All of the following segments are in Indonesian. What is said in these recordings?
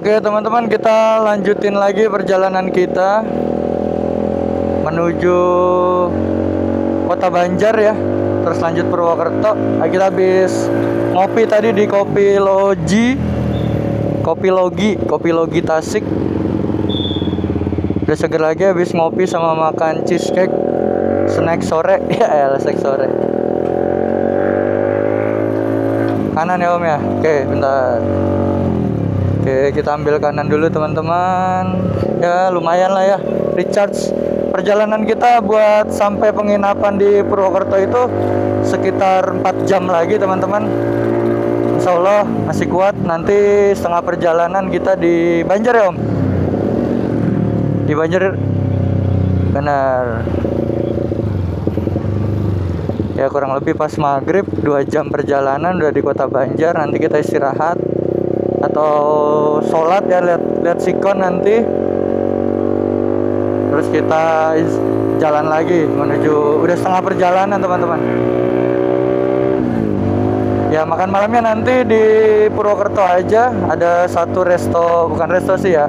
Oke teman-teman, kita lanjutin lagi perjalanan kita menuju Kota Banjar ya. Terus lanjut Purwokerto. Kita habis ngopi tadi di Kopi Logi Tasik. Udah seger lagi habis ngopi sama makan cheesecake snack sore. Ya snack sore. Kanan ya Om ya. Oke bentar. Oke, kita ambil kanan dulu teman-teman. Ya, lumayan lah ya. Recharge. Perjalanan kita buat sampai penginapan di Purwokerto itu sekitar 4 jam lagi teman-teman. Insya Allah masih kuat. Nanti setengah perjalanan kita di Banjar ya Om. Di Banjar. Benar. Ya kurang lebih pas maghrib 2 jam perjalanan udah di Kota Banjar. Nanti kita istirahat atau sholat ya, lihat sikon nanti, terus kita jalan lagi menuju, udah setengah perjalanan teman-teman ya. Makan malamnya nanti di Purwokerto aja, ada satu resto, bukan resto sih ya,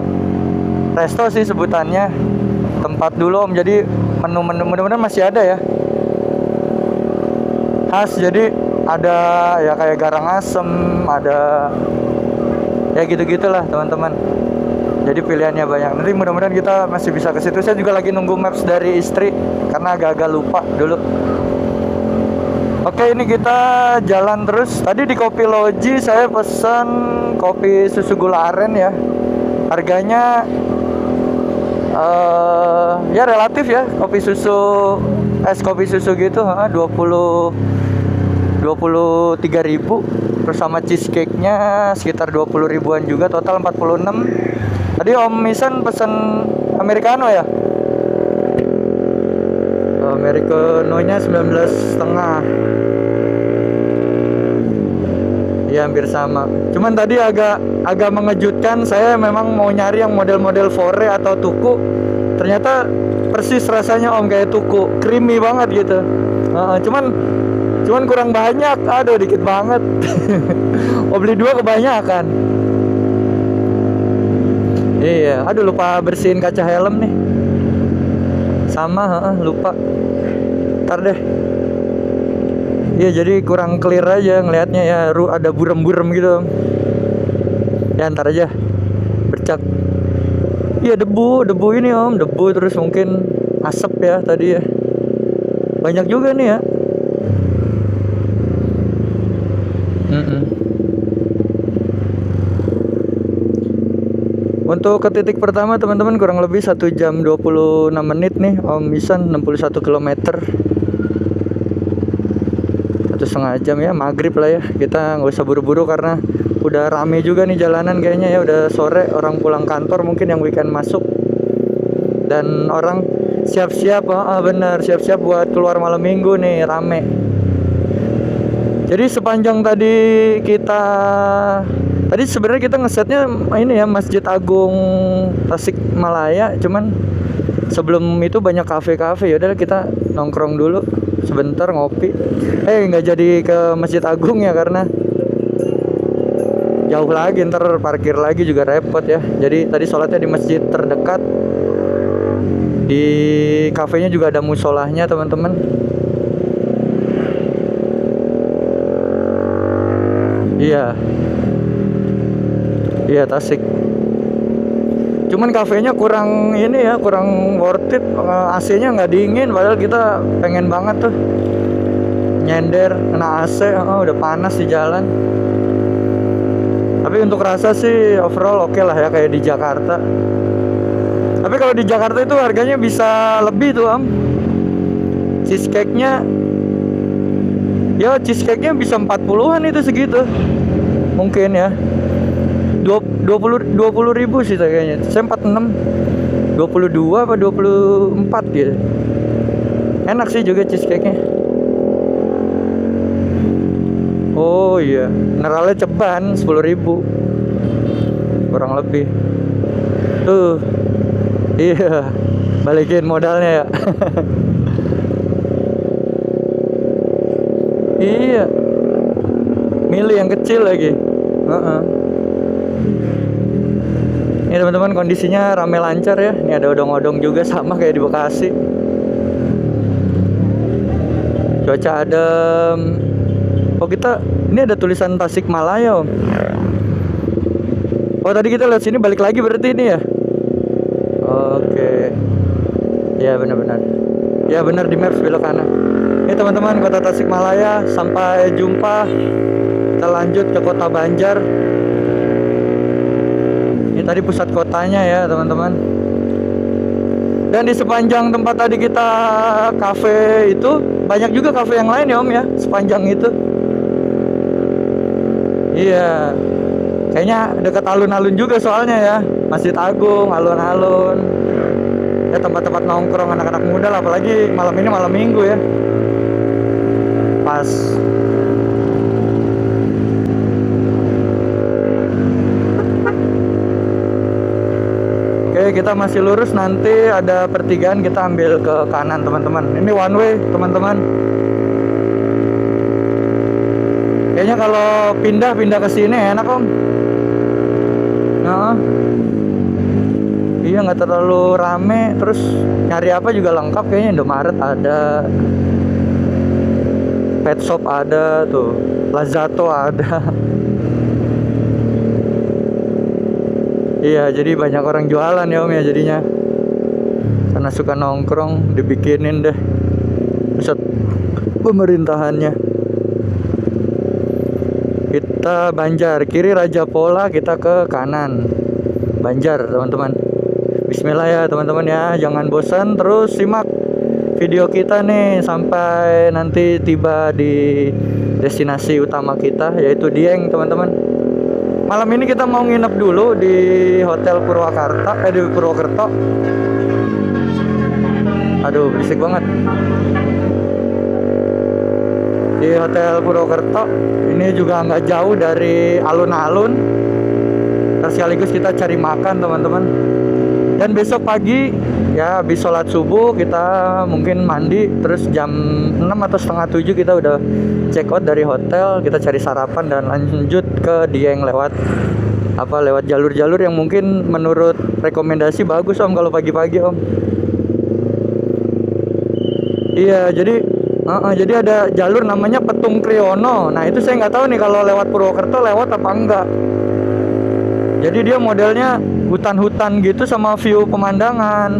resto sih sebutannya, tempat dulu Om. Jadi menu-menu mudah-mudahan masih ada ya, khas. Jadi ada ya kayak garang asem, ada ya gitu-gitulah teman-teman. Jadi pilihannya banyak. Nanti mudah-mudahan kita masih bisa ke situ. Saya juga lagi nunggu maps dari istri karena agak-agak lupa dulu. Oke, ini kita jalan terus. Tadi di Kopi Logi saya pesan kopi susu gula aren ya. Harganya ya relatif ya. Kopi susu, es kopi susu gitu 23.000. Terus sama cheesecake-nya sekitar 20 ribuan juga, total 46. Tadi Om Misan pesen americano ya. Americano-nya 19,5. Ya hampir sama. Cuman tadi agak mengejutkan, saya memang mau nyari yang model-model fore atau tuku. Ternyata persis rasanya Om, kayak tuku, creamy banget gitu. Cuman kurang banyak, aduh dikit banget. Oh beli 2 kebanyakan. Iya, aduh lupa bersihin kaca helm nih. Sama, lupa. Ntar deh. Iya jadi kurang clear aja ngelihatnya ya, ada burem-burem gitu. Ya ntar aja, bercak. Iya debu ini Om, debu terus mungkin asap ya tadi ya. Banyak juga nih ya. Untuk ke titik pertama teman-teman kurang lebih 1 jam 26 menit nih Om Misan, 61 km. 1,5 jam ya, maghrib lah ya. Kita nggak usah buru-buru karena udah rame juga nih jalanan kayaknya ya. Udah sore, orang pulang kantor mungkin yang weekend masuk. Dan orang siap-siap, bener, siap-siap buat keluar malam minggu nih, rame. Jadi sepanjang tadi sebenarnya kita ngesetnya ini ya, Masjid Agung Tasikmalaya. Cuman sebelum itu banyak kafe-kafe. Yaudah kita nongkrong dulu sebentar ngopi. Nggak jadi ke Masjid Agung ya karena jauh lagi, ntar parkir lagi juga repot ya. Jadi tadi sholatnya di masjid terdekat. Di kafenya juga ada musolahnya teman-teman. Iya Tasik. Cuman kafenya kurang ini ya, kurang worth it. AC-nya nggak dingin, padahal kita pengen banget tuh nyender kena AC. Udah panas di jalan. Tapi untuk rasa sih overall oke lah ya, kayak di Jakarta. Tapi kalau di Jakarta itu harganya bisa lebih tuh Om. Cheesecake-nya bisa 40-an itu segitu. Mungkin ya 20 ribu sih kayaknya. Saya 46, 22 apa 24 gitu. Enak sih juga cheesecake-nya. Oh iya, mineralnya ceban 10 ribu kurang lebih. Tuh. Iya, balikin modalnya ya. Iya, milih yang kecil lagi. Ini teman-teman kondisinya rame lancar ya. Ini ada odong-odong juga sama kayak di Bekasi. Cuaca adem. Oh kita, ini ada tulisan Tasikmalaya Om. Oh tadi kita lihat sini balik lagi berarti ini ya. Oke. Ya benar-benar. Ya benar di maps belok kanan. Ini teman-teman kota Tasikmalaya. Sampai jumpa. Kita lanjut ke kota Banjar. Ini tadi pusat kotanya ya teman-teman. Dan di sepanjang tempat tadi kita kafe itu banyak juga kafe yang lain ya Om ya. Sepanjang itu. Iya. Kayaknya dekat alun-alun juga soalnya ya. Masjid Agung, alun-alun. Ya tempat-tempat nongkrong anak-anak muda lah. Apalagi malam ini malam minggu ya. Pas. Oke kita masih lurus. Nanti ada pertigaan kita ambil ke kanan teman-teman. Ini one way teman-teman. Kayaknya kalau pindah ke sini enak Om. Nah, iya nggak terlalu rame. Terus nyari apa juga lengkap kayaknya. Indomaret ada, pet shop ada tuh, Lazato ada. Iya jadi banyak orang jualan ya Om ya jadinya. Karena suka nongkrong dibikinin deh pusat pemerintahannya. Kita Banjar, kiri Raja Pola, kita ke kanan Banjar teman-teman. Bismillah ya teman-teman ya. Jangan bosan, terus simak video kita nih sampai nanti tiba di destinasi utama kita, yaitu Dieng teman-teman. Malam ini kita mau nginep dulu di Hotel Purwakarta, di Purwokerto. Aduh berisik banget. Di Hotel Purwokerto ini juga nggak jauh dari alun-alun. Terus sekaligus kita cari makan teman-teman. Dan besok pagi ya habis sholat subuh kita mungkin mandi. Terus jam 6 atau setengah 7 kita udah check out dari hotel. Kita cari sarapan dan lanjut ke Dieng lewat jalur-jalur yang mungkin menurut rekomendasi bagus Om kalau pagi-pagi Om. Iya jadi ada jalur namanya Petung Kriono. Nah itu saya nggak tahu nih kalau lewat Purwokerto lewat apa enggak. Jadi dia modelnya hutan-hutan gitu sama view pemandangan.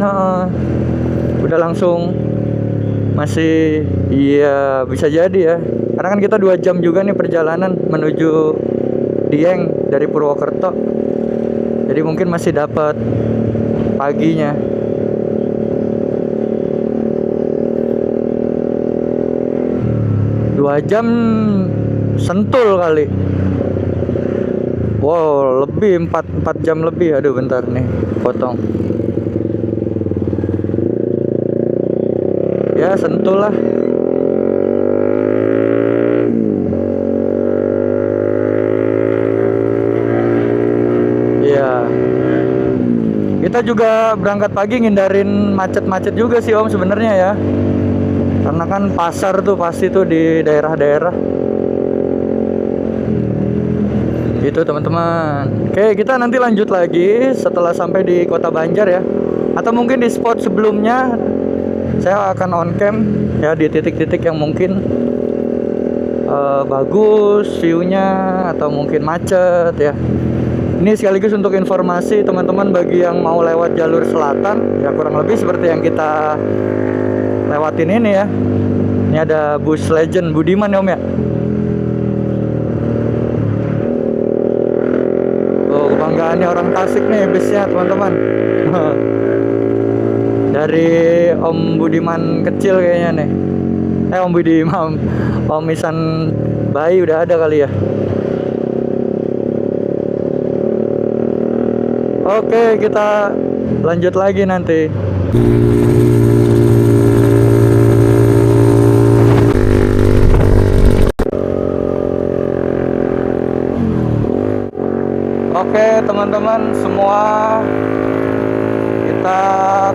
Udah langsung masih iya bisa jadi ya. Karena kan kita 2 jam juga nih perjalanan menuju Dieng dari Purwokerto. Jadi mungkin masih dapat paginya. 2 jam sentul kali. Wow, lebih 4 jam lebih. Aduh bentar nih, potong. Ya sentul lah. Iya. Kita juga berangkat pagi ngindarin macet-macet juga sih Om sebenarnya ya. Karena kan pasar tuh pasti tuh di daerah-daerah. Gitu teman-teman. Oke kita nanti lanjut lagi setelah sampai di kota Banjar ya. Atau mungkin di spot sebelumnya saya akan on cam ya di titik-titik yang mungkin bagus view-nya atau mungkin macet ya. Ini sekaligus untuk informasi teman-teman bagi yang mau lewat jalur selatan ya, kurang lebih seperti yang kita lewatin ini ya. Ini ada bus Legend Budiman ya Om ya. Oh kebanggaannya orang Tasik nih busnya teman-teman. Dari Om Budiman kecil kayaknya nih. Om Budiman, Om Isan bayi udah ada kali ya. Oke kita lanjut lagi nanti. Oke teman-teman semua, kita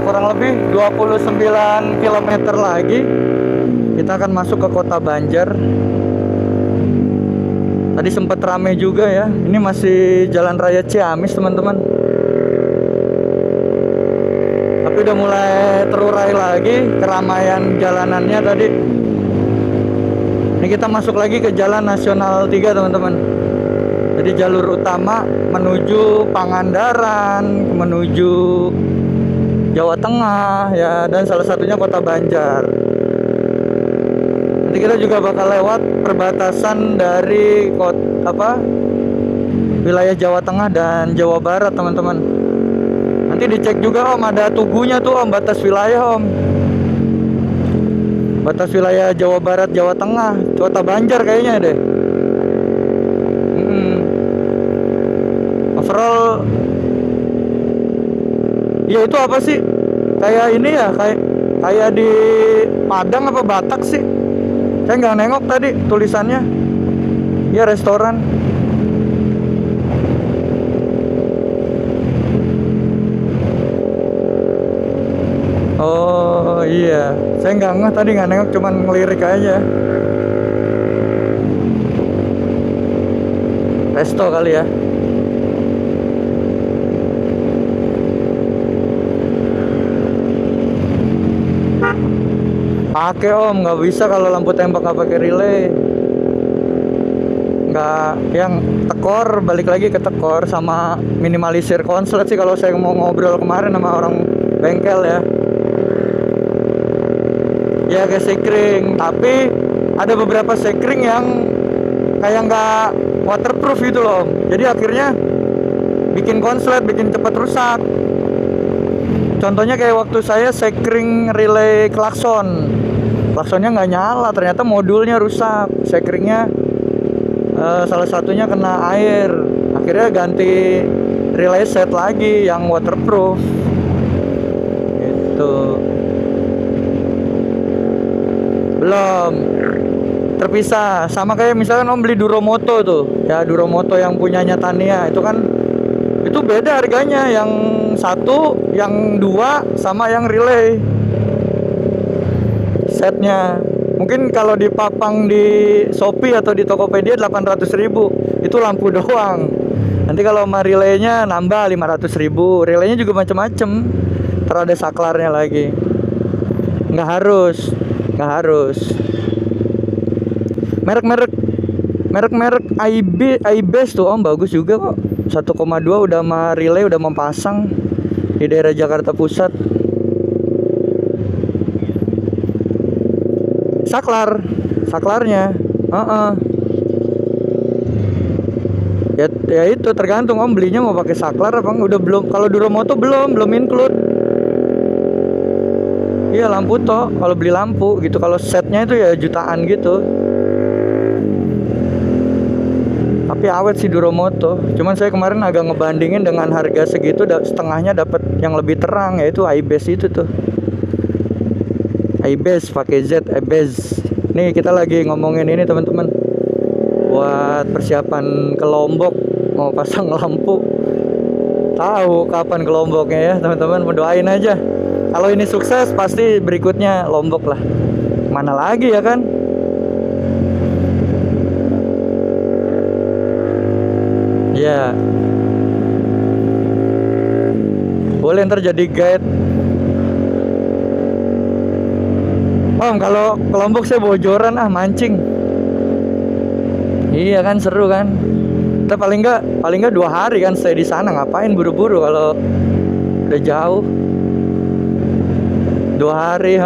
kurang lebih 29 km lagi kita akan masuk ke kota Banjar. Tadi sempat rame juga ya. Ini masih Jalan Raya Ciamis teman-teman. tapi udah mulai terurai lagi keramaian jalanannya tadi. Ini kita masuk lagi ke Jalan Nasional 3 teman-teman. Jadi jalur utama menuju Pangandaran, menuju Jawa Tengah ya, dan salah satunya Kota Banjar. Nanti kita juga bakal lewat perbatasan dari wilayah Jawa Tengah dan Jawa Barat teman-teman. Nanti dicek juga Om, ada tugunya tuh Om, batas wilayah Om. Batas wilayah Jawa Barat, Jawa Tengah, Kota Banjar kayaknya deh. Overall, ya itu apa sih? Kayak ini ya, kayak di Padang apa Batak sih? Saya nggak nengok tadi tulisannya. Ya restoran. Oh iya, saya nggak ngeh tadi, nggak nengok, cuman ngelirik aja. Resto kali ya. Pakai Om, nggak bisa kalau lampu tembak nggak pakai relay. Nggak, yang tekor balik lagi ke tekor sama minimalisir konslet sih kalau saya mau ngobrol kemarin sama orang bengkel ya. Ya kayak sekring, tapi ada beberapa sekring yang kayak nggak waterproof gitu loh. Jadi akhirnya bikin konslet, bikin cepat rusak. Contohnya kayak waktu saya sekring relay klakson, klaksonnya nggak nyala, ternyata modulnya rusak. Sekringnya salah satunya kena air, akhirnya ganti relay set lagi yang waterproof gitu. Belum terpisah, sama kayak misalkan Om beli Duromoto tuh ya, Duromoto yang punyanya Tania itu kan, itu beda harganya, yang satu, yang dua, sama yang relay setnya. Mungkin kalau dipapang di Shopee atau di Tokopedia 800.000, itu lampu doang. Nanti kalau sama relaynya nambah 500.000. Relaynya juga macam-macam, ntar ada saklarnya lagi. Nggak harus merek iBase tuh Om, bagus juga kok. 1,2 udah sama relay, udah mempasang di daerah Jakarta Pusat. Saklarnya ya itu tergantung Om belinya mau pakai saklar apa enggak. Udah belum, kalau Duromoto belum include. Iya lampu toh, kalau beli lampu gitu. Kalau setnya itu ya jutaan gitu. Tapi awet sih Duromoto. Cuman saya kemarin agak ngebandingin dengan harga segitu, setengahnya dapat yang lebih terang, yaitu iBase itu tuh. iBase pakai Z, iBase. Nih kita lagi ngomongin ini teman-teman, buat persiapan ke Lombok, mau pasang lampu. Tahu kapan ke Lomboknya ya teman-teman, mau doain aja. Kalau ini sukses pasti berikutnya Lombok lah. Mana lagi ya kan? Ya. Boleh ntar jadi guide. Om, kalau ke Lombok saya bocoran mancing. Iya kan, seru kan. Kita paling nggak 2 hari kan stay di sana, ngapain buru-buru kalau udah jauh. 2 hari,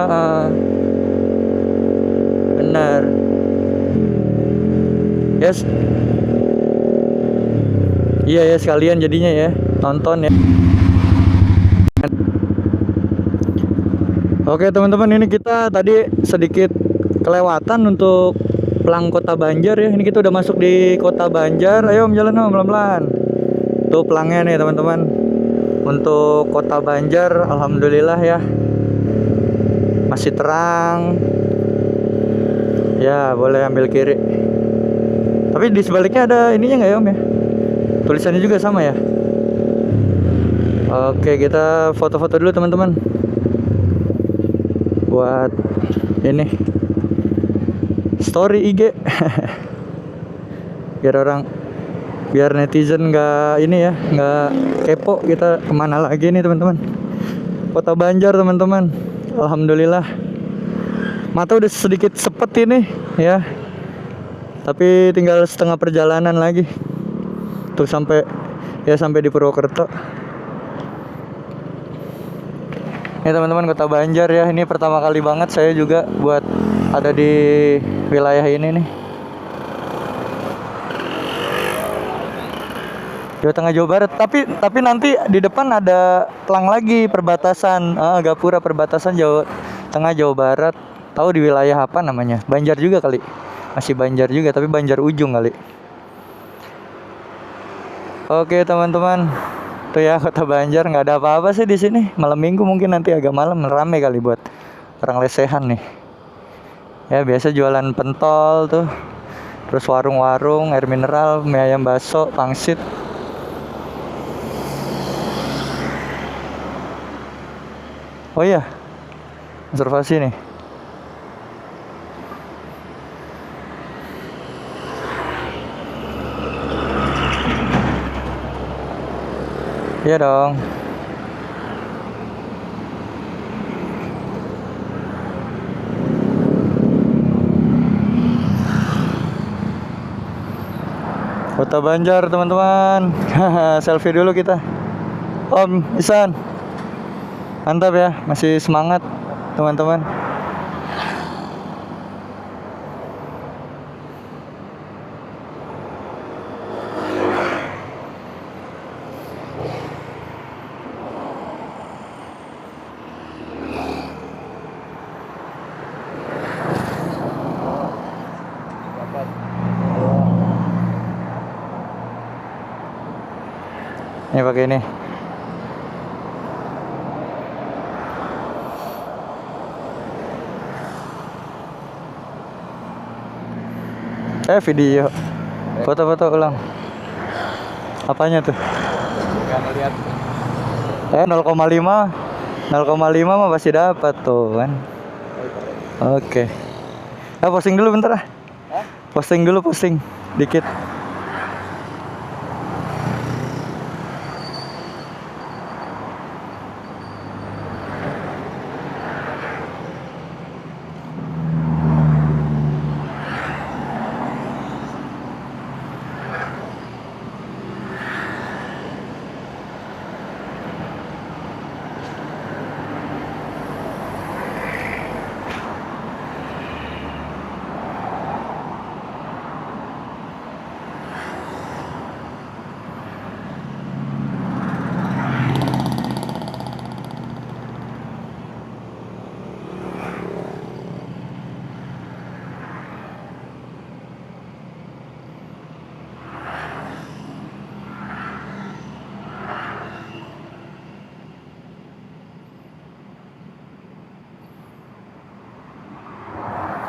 bener. Yes. Iya ya, sekalian jadinya ya, nonton ya. Oke teman-teman, ini kita tadi sedikit kelewatan untuk pelang Kota Banjar ya. Ini kita udah masuk di Kota Banjar. Ayo Om, jalan Om, pelan-pelan. Tuh pelangnya nih teman-teman. Untuk Kota Banjar, alhamdulillah ya, masih terang. Ya boleh ambil kiri. Tapi di sebaliknya ada ininya nggak ya Om ya? Tulisannya juga sama ya. Oke, kita foto-foto dulu teman-teman, buat ini story IG. biar netizen nggak ini ya, nggak kepo kita kemana lagi nih teman-teman. Kota Banjar teman-teman. Alhamdulillah. Mata udah sedikit sepet ini ya. Tapi tinggal setengah perjalanan lagi. Tuh sampai di Purwokerto. Ini teman-teman Kota Banjar ya. Ini pertama kali banget saya juga buat ada di wilayah ini nih. Jawa Tengah Jawa Barat. Tapi nanti di depan ada pelang lagi perbatasan Gapura, perbatasan Jawa Tengah Jawa Barat. Tahu di wilayah apa namanya? Banjar juga kali. Masih Banjar juga tapi Banjar ujung kali. Oke teman-teman. Tuh ya Kota Banjar, nggak ada apa-apa sih di sini. Malam Minggu mungkin nanti agak malam rame kali buat orang lesehan nih. Ya biasa jualan pentol tuh. Terus warung-warung, air mineral, mie ayam bakso, pangsit. Oh iya, observasi nih. Iya dong. Kota Banjar teman-teman. Selfie dulu kita. Om Isan. Mantap ya, masih semangat teman-teman. Ini pakai ini. Video. Foto-foto ulang. Apanya tuh? Gak ngeliat. 0,5 mah pasti dapat tuh kan. Oke. Posting dulu bentar ah. Posting dikit.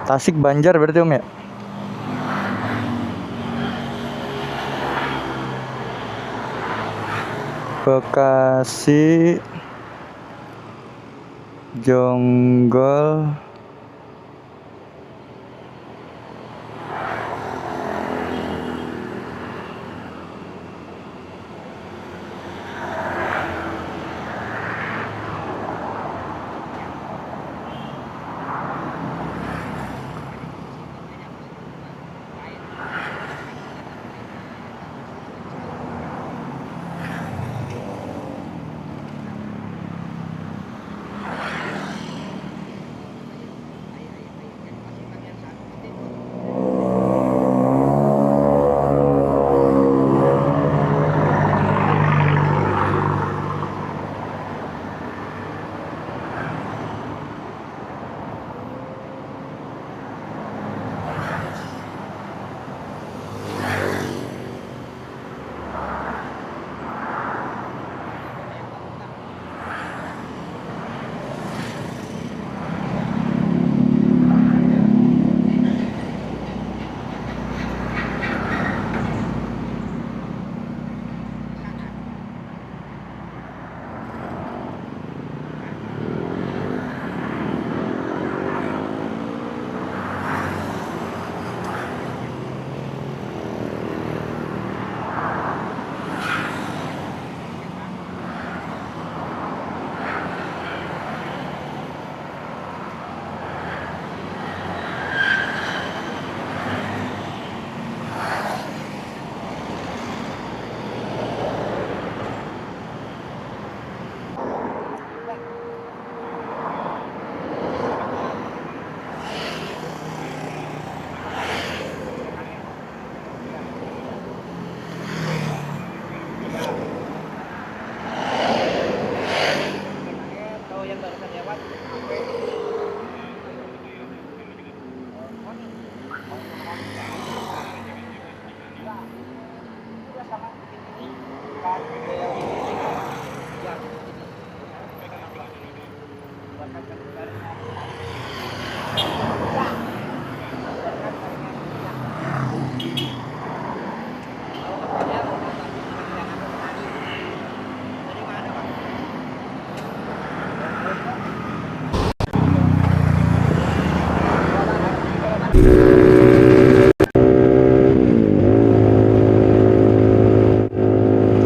Tasik Banjar berarti Om ya? Bekasi Jonggol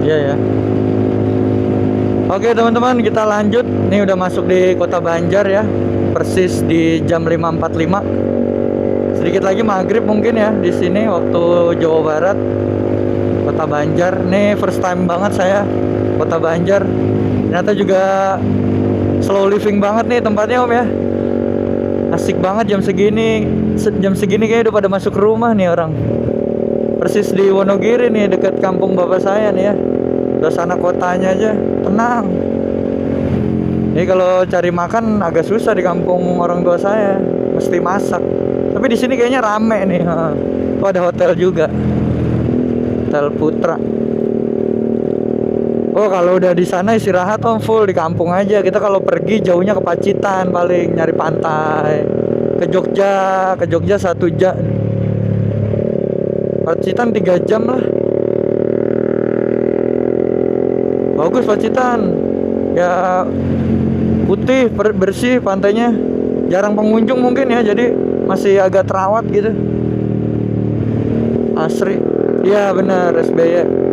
Iya ya. Oke teman-teman, kita lanjut. Ini udah masuk di Kota Banjar ya. Persis di jam 5.45. Sedikit lagi maghrib mungkin ya di sini waktu Jawa Barat. Kota Banjar. Nih first time banget saya Kota Banjar. Ternyata juga slow living banget nih tempatnya Om ya. Asik banget jam segini. Jam segini kayaknya udah pada masuk rumah nih orang. Persis di Wonogiri nih, dekat kampung bapak saya nih ya. Suasana kotanya aja tenang. Ini kalau cari makan agak susah di kampung orang tua saya, mesti masak. Tapi di sini kayaknya rame nih. Oh, ada hotel juga, Hotel Putra. Oh, kalau udah di sana istirahat Om, full di kampung aja. Kita kalau pergi jauhnya ke Pacitan paling, nyari pantai. Ke Jogja 1 jam. Pacitan 3 jam lah. Bagus Pacitan. Ya putih, bersih pantainya. Jarang pengunjung mungkin ya, jadi masih agak terawat gitu. Asri. Iya benar, SBY.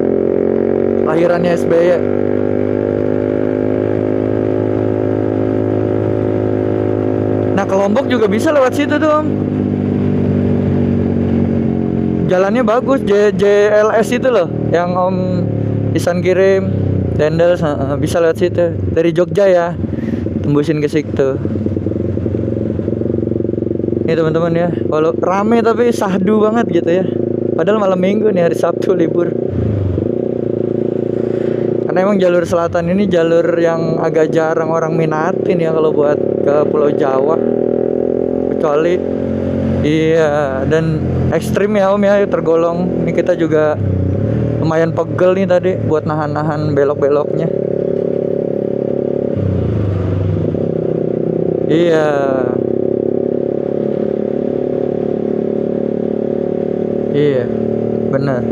Lahirannya SBY. Nah, ke Lombok juga bisa lewat situ tuh Om. Jalannya bagus, JLS itu loh, yang Om Isan kirim, Dendels, bisa lewat situ. Dari Jogja ya, tembusin ke situ. Ini teman-teman ya, walau rame tapi sahdu banget gitu ya. Padahal malam minggu nih, hari Sabtu libur. Karena emang jalur selatan ini jalur yang agak jarang orang minatin ya kalau buat ke Pulau Jawa. Kecuali iya, dan ekstrim ya Om ya, tergolong. Ini kita juga lumayan pegel nih tadi buat nahan-nahan belok-beloknya. Iya. Iya, benar.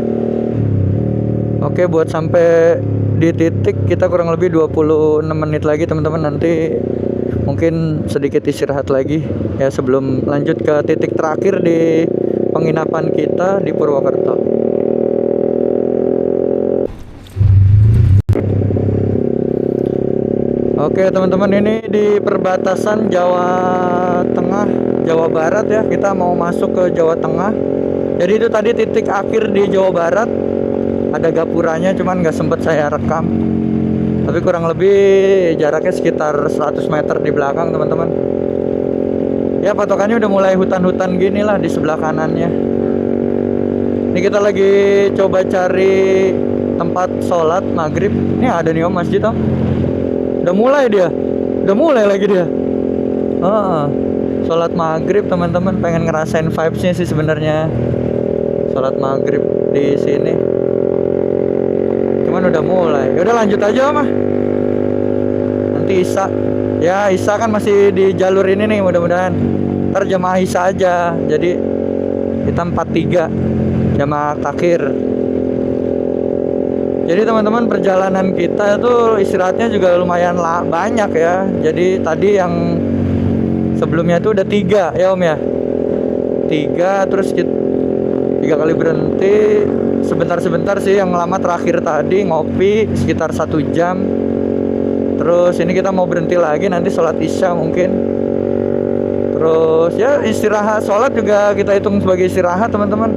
Oke, buat sampai di titik kita kurang lebih 26 menit lagi teman-teman. Nanti mungkin sedikit istirahat lagi ya sebelum lanjut ke titik terakhir di penginapan kita di Purwokerto. Oke teman-teman, ini di perbatasan Jawa Tengah Jawa Barat ya. Kita mau masuk ke Jawa Tengah. Jadi itu tadi titik akhir di Jawa Barat. Ada gapuranya, cuman nggak sempet saya rekam. Tapi kurang lebih jaraknya sekitar 100 meter di belakang teman-teman. Ya patokannya udah mulai hutan-hutan gini lah di sebelah kanannya. Ini kita lagi coba cari tempat sholat maghrib. Ini ada nih Om, masjid Om. Udah mulai dia. Udah mulai lagi dia. Sholat maghrib teman-teman, pengen ngerasain vibes-nya sih sebenarnya. Sholat maghrib di sini. Cuman udah mulai. Ya udah lanjut aja Om. Nanti Isya. Ya Isya kan masih di jalur ini nih, mudah-mudahan. Ntar jamaah Isya aja. Jadi kita 43 jamaah takhir. Jadi teman-teman, perjalanan kita itu istirahatnya juga lumayan banyak ya. Jadi tadi yang sebelumnya itu udah 3 ya Om ya. 3 terus kita 3 kali berhenti. Sebentar-sebentar sih yang lama terakhir tadi ngopi sekitar 1 jam. Terus ini kita mau berhenti lagi nanti sholat Isya mungkin. Terus ya istirahat, sholat juga kita hitung sebagai istirahat teman-teman.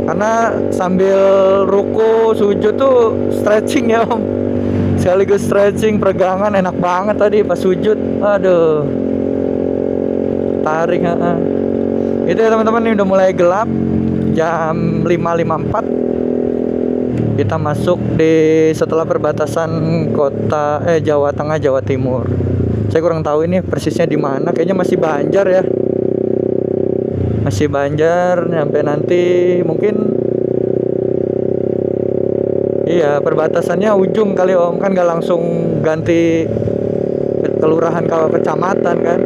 Karena sambil ruku sujud tuh stretching ya Om. Sekaligus stretching, peregangan enak banget tadi pas sujud. Aduh, tarik. Itu ya teman-teman, ini udah mulai gelap. Jam 5.54 kita masuk di setelah perbatasan kota Jawa Tengah Jawa Timur. Saya kurang tahu ini persisnya di mana. Kayaknya masih Banjar ya. Masih Banjar, sampai nanti mungkin iya perbatasannya ujung kali Om, kan nggak langsung ganti kelurahan kalau kecamatan kan.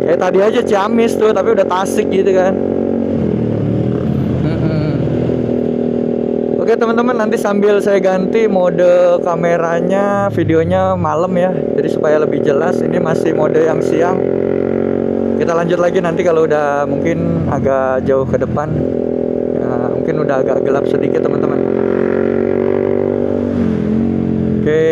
Kayak tadi aja Ciamis tuh, tapi udah Tasik gitu kan. Oke teman-teman, nanti sambil saya ganti mode kameranya, videonya malam ya, jadi supaya lebih jelas. Ini masih mode yang siang. kita lanjut lagi nanti kalau udah mungkin agak jauh ke depan. Ya, mungkin udah agak gelap sedikit teman-teman. Oke.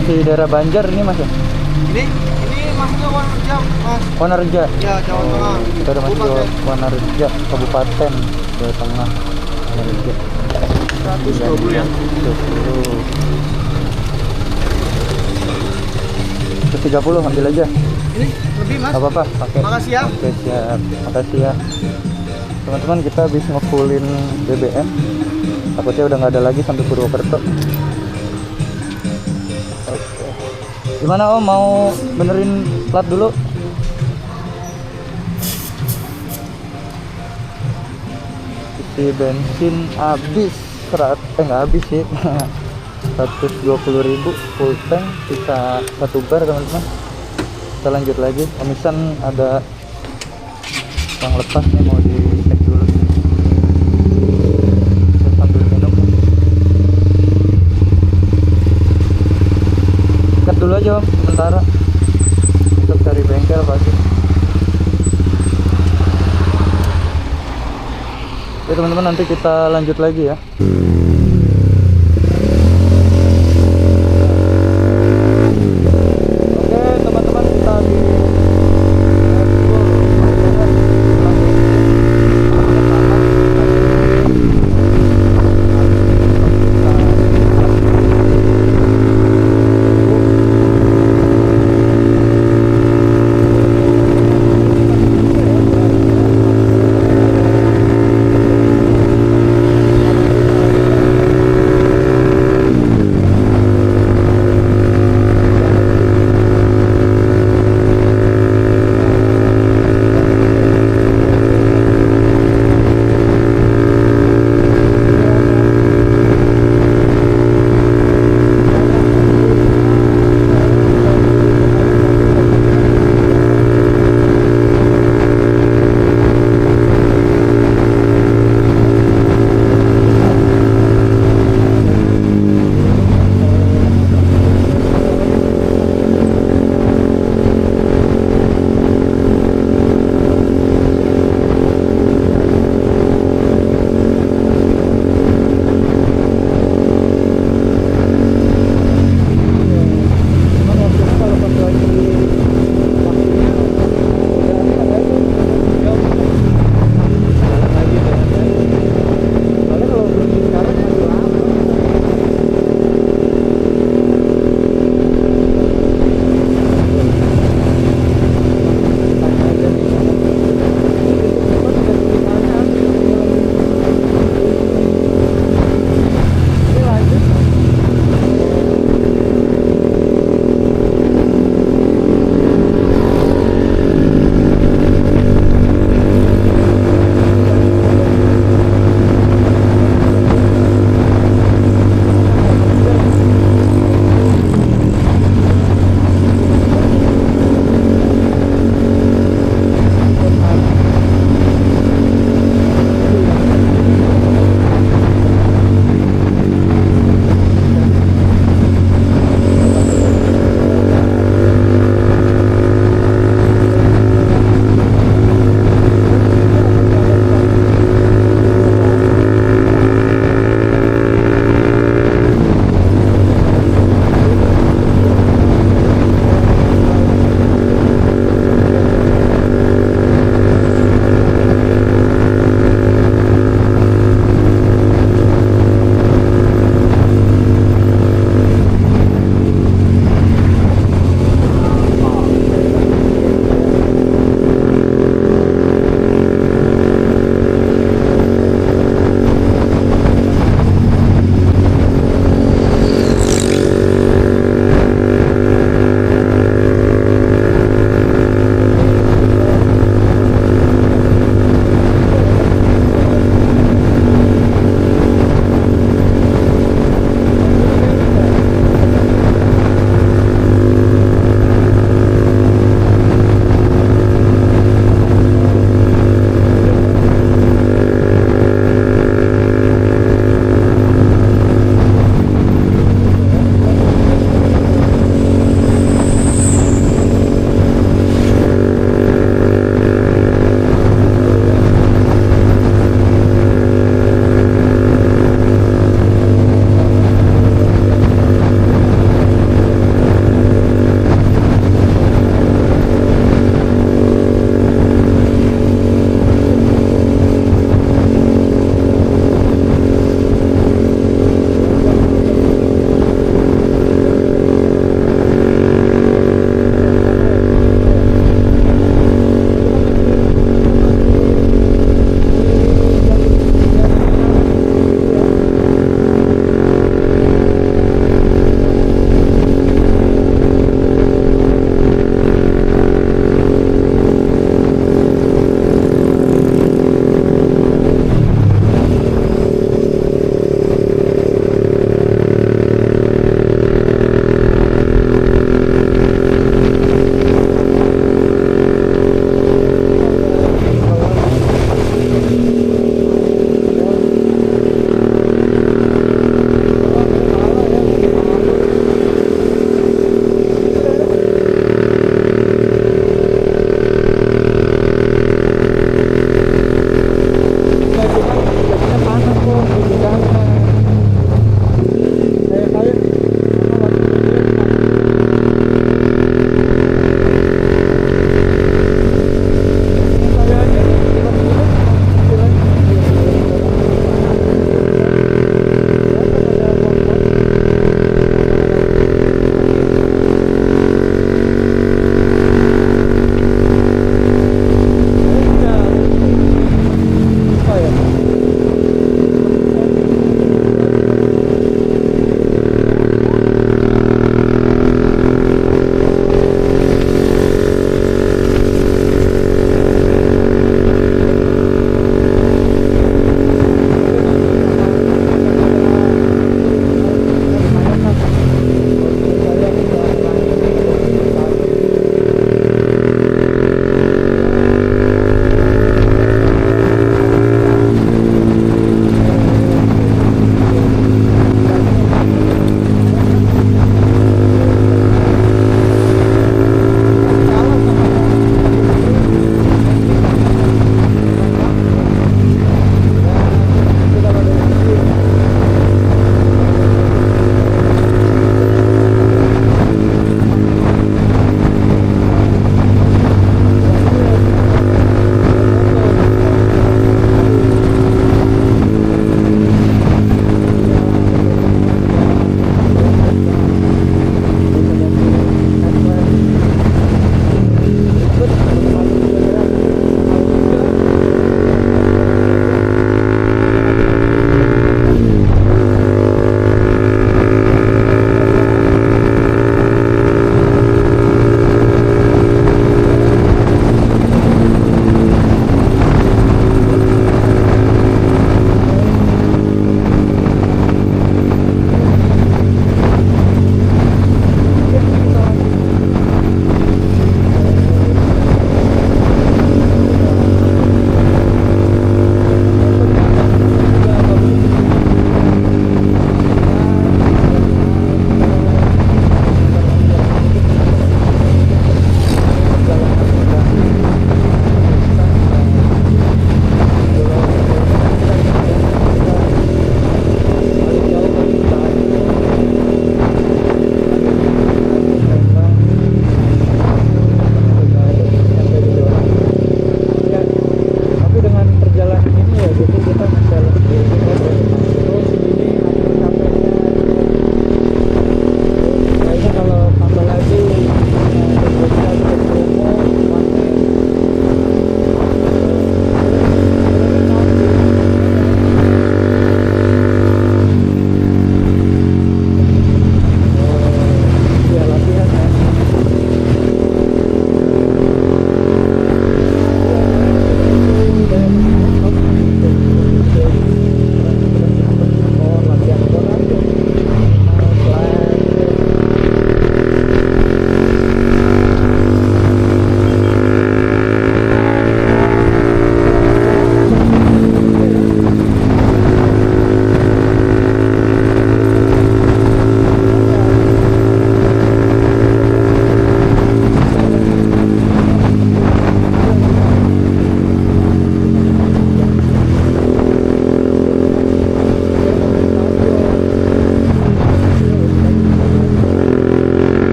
Di daerah Banjar ini Mas ya? Ini masuknya Wonorejo, Mas. Wonorejo. Ya, Jawa Tengah. Kita udah masuk ke Wonorejo, Kabupaten Jawa Tengah. Wonorejo. 120 ya. 130 ambil aja. Ini lebih, Mas. Gak apa-apa, pakai. Makasih ya. Oke, siap. Makasih ya. Teman-teman, kita habis ngefullin BBM. Takutnya udah nggak ada lagi sampai Purwokerto. Oke. Gimana Om, mau benerin plat dulu? Isi bensin habis nggak habis sih. 120.000 full tank, sisa 1 bar teman-teman. Kita lanjut lagi. Omisan ada yang lepas nih, mau dicek dulu. Kita sambil minum. Cut dulu aja Om, sementara untuk cari bengkel pasti. Oke teman-teman, nanti kita lanjut lagi ya.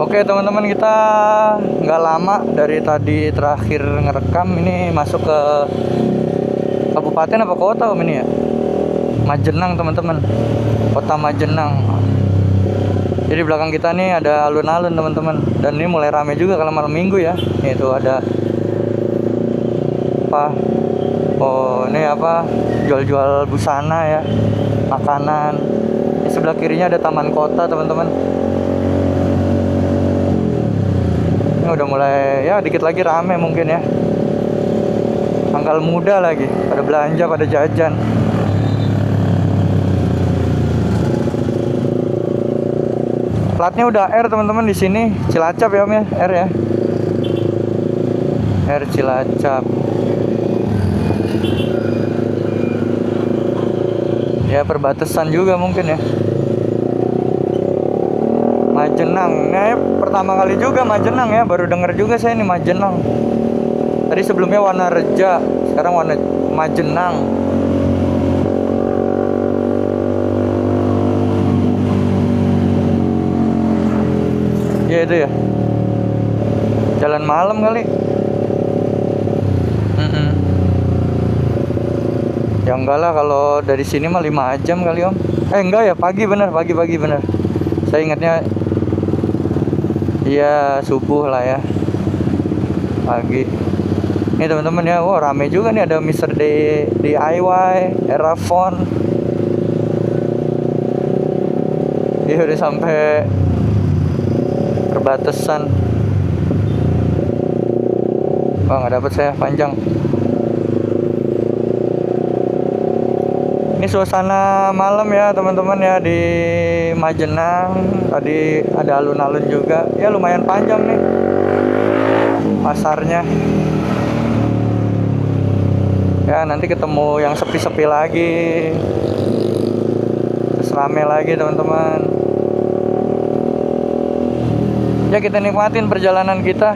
Oke teman-teman, kita nggak lama dari tadi terakhir ngerekam. Ini masuk ke kabupaten apa kota om ini ya? Majenang teman-teman, kota Majenang. Jadi belakang kita nih ada alun-alun teman-teman. Dan ini mulai rame juga kalau malam minggu ya. Itu ada apa? Oh ini apa? Jual-jual busana ya, makanan. Di sebelah kirinya ada taman kota teman-teman. Ini udah mulai ya dikit lagi rame mungkin ya. Tanggal muda lagi, pada belanja, pada jajan. Platnya udah R teman-teman di sini, Cilacap ya om ya, R ya. R Cilacap. Ya perbatasan juga mungkin ya. Majenang, ini pertama kali juga Majenang ya, baru denger juga saya ini Majenang. Tadi sebelumnya Wanareja, sekarang Majenang. Ya itu ya, jalan malam kali. Ya enggak lah, kalau dari sini mah 5 jam kali om. Enggak ya, pagi bener, pagi bener. Saya ingatnya iya subuh lah ya, pagi. Ini teman-teman ya, wah rame juga nih, ada Mr. DIY, Erafon. Iya udah sampai perbatasan. Wah nggak dapet saya, panjang. Ini suasana malam ya teman-teman ya di Majenang. Tadi ada alun-alun juga. Ya lumayan panjang nih pasarnya. Ya nanti ketemu yang sepi-sepi lagi, terus rame lagi teman-teman. Ya kita nikmatin perjalanan kita.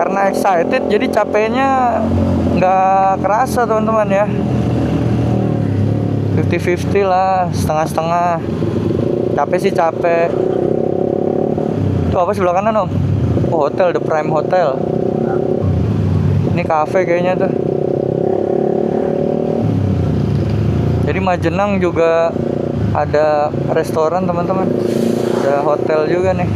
Karena excited jadi capeknya nggak kerasa teman-teman ya. 50-50 lah, setengah-setengah. Capek sih capek. Itu apa sebelah kanan om? Oh hotel, The Prime Hotel. Ini cafe kayaknya tuh. Jadi Majenang juga ada restoran teman-teman. Ada hotel juga nih.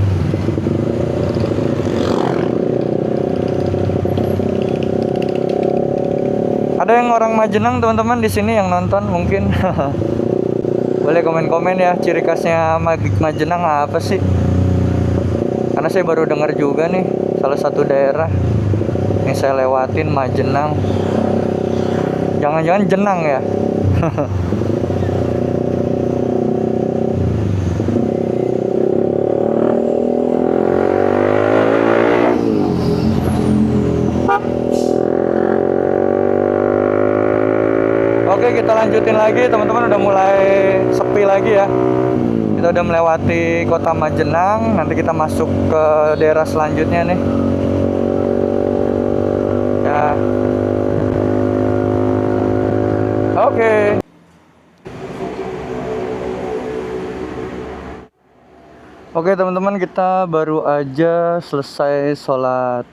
Ada yang orang Majenang teman-teman di sini yang nonton mungkin. Boleh komen-komen ya, ciri khasnya Majenang apa sih? Karena saya baru dengar juga nih, salah satu daerah yang saya lewatin Majenang. Jangan-jangan Jenang ya? Oke kita lanjutin lagi teman-teman, udah mulai sepi lagi ya. Kita udah melewati kota Majenang. Nanti kita masuk ke daerah selanjutnya nih ya. Oke. Oke teman-teman, kita baru aja selesai sholat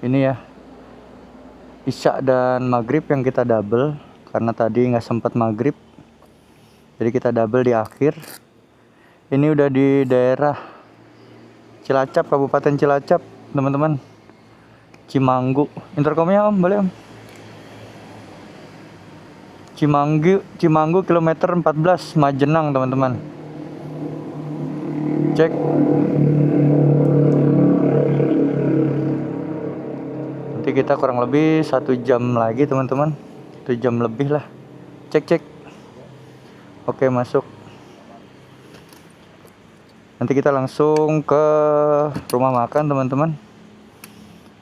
ini ya, Isya dan Maghrib yang kita double. Karena tadi nggak sempat Maghrib, jadi kita double di akhir. Ini udah di daerah Cilacap, Kabupaten Cilacap teman-teman. Cimanggu. Intercomnya om, boleh om? Cimanggu kilometer 14 Majenang teman-teman. Cek. Nanti kita kurang lebih 1 jam lagi teman-teman. 1 jam lebih lah. Cek. Oke masuk. Nanti kita langsung ke rumah makan teman-teman.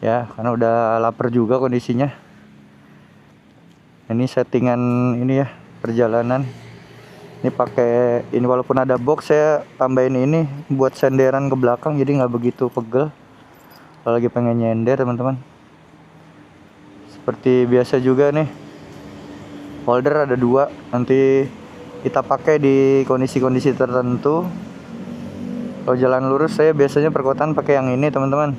Ya karena udah lapar juga kondisinya. Ini settingan ini ya perjalanan. Ini pakai ini, walaupun ada box saya tambahin ini buat senderan ke belakang, jadi nggak begitu pegel kalau lagi pengen nyender teman-teman. Seperti biasa juga nih, holder ada 2, nanti kita pakai di kondisi-kondisi tertentu. Kalau jalan lurus saya biasanya perkotaan pakai yang ini teman-teman.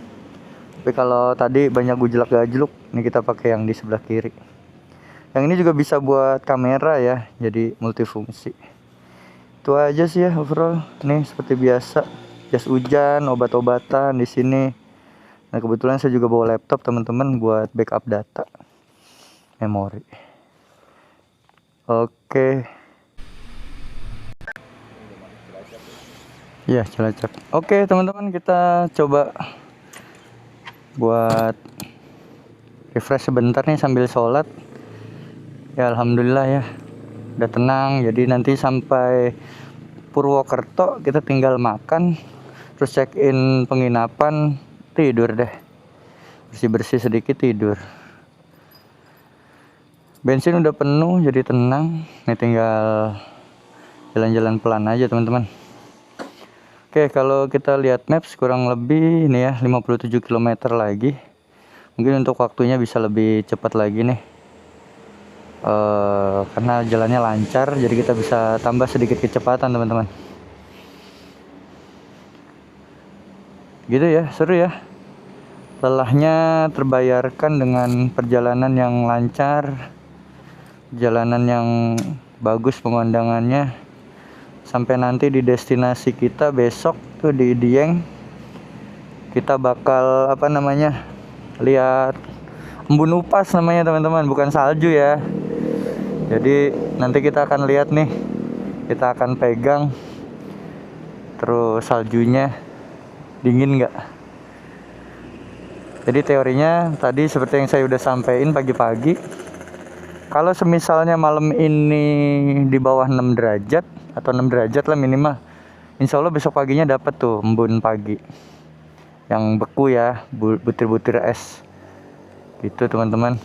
Tapi kalau tadi banyak gujlak-gajluk, ini kita pakai yang di sebelah kiri. Yang ini juga bisa buat kamera ya, jadi multifungsi. Itu aja sih ya overall. Nih seperti biasa, jas hujan, obat-obatan di sini. Nah kebetulan saya juga bawa laptop teman-teman buat backup data, memori. Oke. Ya, Cilacap. Oke, teman-teman, kita coba buat refresh sebentar nih sambil sholat. Ya, alhamdulillah ya. Udah tenang. Jadi nanti sampai Purwokerto kita tinggal makan, terus check in penginapan, tidur deh. Bersih-bersih sedikit tidur. Bensin udah penuh jadi tenang. Nih tinggal jalan-jalan pelan aja, teman-teman. Oke, kalau kita lihat maps kurang lebih ini ya 57 km lagi. Mungkin untuk waktunya bisa lebih cepat lagi nih. Karena jalannya lancar, jadi kita bisa tambah sedikit kecepatan, teman-teman. Gitu ya, seru ya. Lelahnya terbayarkan dengan perjalanan yang lancar, jalanan yang bagus pemandangannya. Sampai nanti di destinasi kita besok tuh di Dieng, kita bakal lihat embun upas namanya teman-teman, bukan salju ya. Jadi nanti kita akan lihat nih, kita akan pegang terus saljunya dingin nggak. Jadi teorinya tadi seperti yang saya udah sampaikan pagi-pagi, kalau semisalnya malam ini di bawah 6 derajat atau 6 derajat lah minimal, insya Allah besok paginya dapat tuh embun pagi yang beku ya, butir-butir es gitu teman-teman.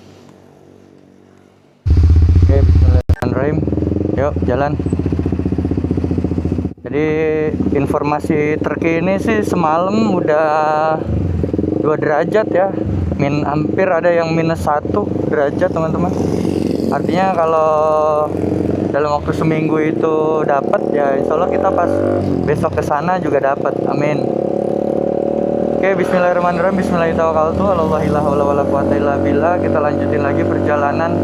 Oke, bismillahirrahmanirrahim. Yuk jalan. Jadi informasi terkini sih semalam udah 2 derajat ya, hampir ada yang -1 derajat teman-teman. Artinya kalau dalam waktu seminggu itu dapat ya, insya Allah kita pas besok ke sana juga dapat. Amin. Oke, bismillahirrahmanirrahim. Bismillahirrahmanirrahim. Alhamdulillah. Kita lanjutin lagi perjalanan.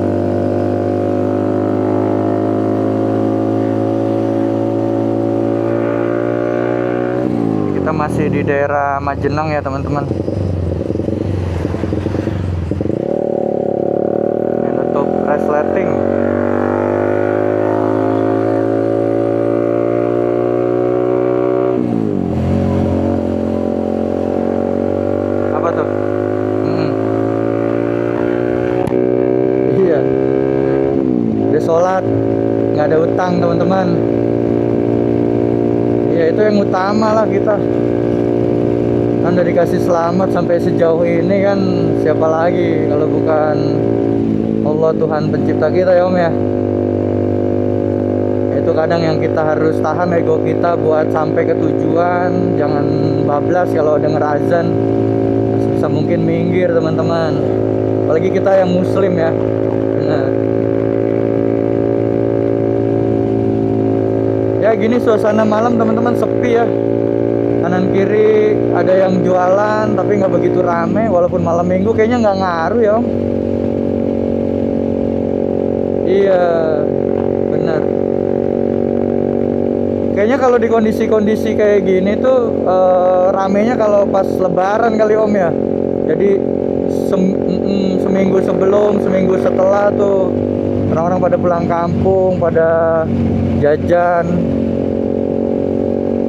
Kita masih di daerah Majenang ya teman-teman. Untuk resleting. Iya, udah sholat, nggak ada utang teman-teman. Ya itu yang utama lah, kita kan udah dikasih selamat sampai sejauh ini kan, siapa lagi kalau bukan Allah Tuhan pencipta kita ya Om ya. Itu kadang yang kita harus tahan ego kita buat sampai ke tujuan, jangan bablas kalau denger azan, bisa mungkin minggir teman-teman. Apalagi kita yang muslim ya. Benar. Ya gini suasana malam teman-teman, sepi ya. Kanan kiri ada yang jualan tapi nggak begitu rame. Walaupun malam minggu kayaknya nggak ngaruh ya Om. Iya benar. Kayaknya kalau di kondisi-kondisi kayak gini tuh ramenya kalau pas lebaran kali Om ya. Jadi seminggu sebelum, seminggu setelah tuh orang-orang pada pulang kampung, pada jajan,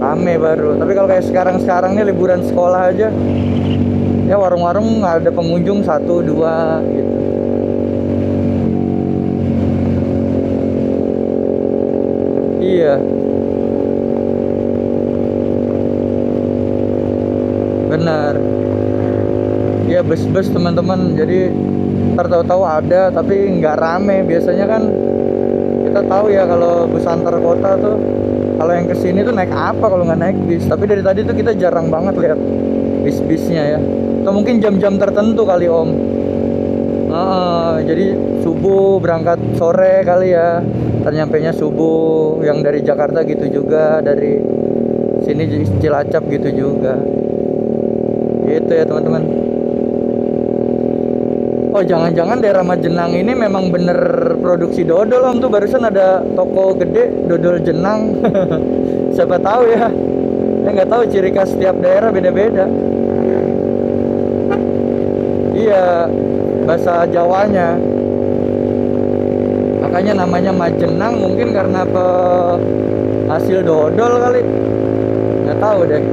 rame baru. Tapi kalau kayak sekarang nih liburan sekolah aja, ya warung-warung ada pengunjung 1-2 gitu. Iya benar. Ya bus-bus teman-teman, jadi ntar tahu-tahu ada tapi nggak rame. Biasanya kan kita tahu ya kalau bus antar kota tuh, kalau yang kesini tuh naik apa kalau nggak naik bis. Tapi dari tadi tuh kita jarang banget lihat bis-bisnya ya. Atau mungkin jam-jam tertentu kali Om. Jadi subuh berangkat sore kali ya, ternyampe nya subuh. Yang dari Jakarta gitu juga, dari Sini Cilacap gitu juga. Gitu ya teman-teman. Oh, jangan-jangan daerah Majenang ini memang bener produksi dodol Om. Tuh barusan ada toko gede dodol jenang. Siapa tahu ya. Saya nggak tahu, ciri khas setiap daerah beda-beda. Iya, bahasa Jawanya. Makanya namanya Majenang, mungkin karena hasil dodol kali. Nggak tahu deh.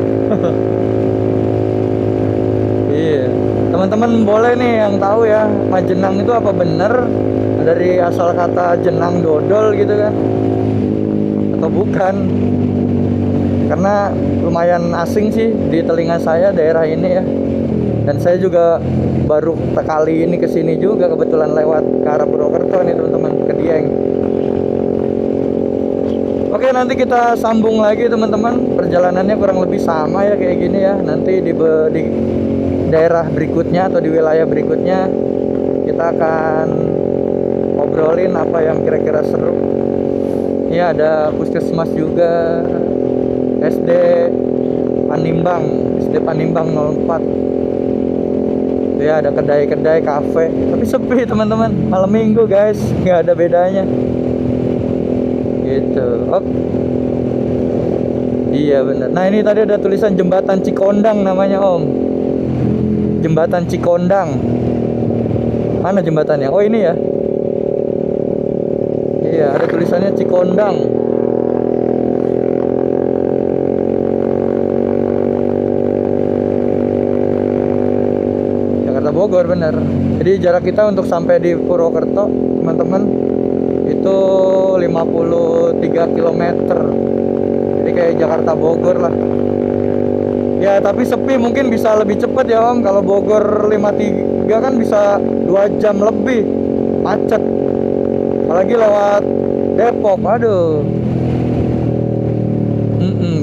Iya, teman-teman boleh nih yang tahu ya, Majenang itu apa bener dari asal kata jenang dodol gitu kan, atau bukan? Karena lumayan asing sih di telinga saya daerah ini ya. Dan saya juga baru kali ini kesini juga, kebetulan lewat ke arah Purwokerto nih teman-teman, ke Dieng. Oke, nanti kita sambung lagi teman-teman. Perjalanannya kurang lebih sama ya kayak gini ya. Nanti di daerah berikutnya atau di wilayah berikutnya kita akan ngobrolin apa yang kira-kira seru. Ini ada puskesmas juga, SD Panimbang 04. Ya, ada kedai-kedai, kafe, tapi sepi teman-teman. Malam minggu guys, nggak ada bedanya. Gitu. Oh, iya bener. Nah, ini tadi ada tulisan Jembatan Cikondang namanya Om. Jembatan Cikondang. Mana jembatannya? Oh, ini ya. Iya, ada tulisannya Cikondang. Jakarta Bogor bener. Jadi jarak kita untuk sampai di Purwokerto, teman-teman, itu 53 km. Jadi kayak Jakarta Bogor lah. Ya, tapi sepi, mungkin bisa lebih cepat ya Om. Kalau Bogor 53 kan bisa 2 jam lebih macet. Apalagi lewat Depok, aduh.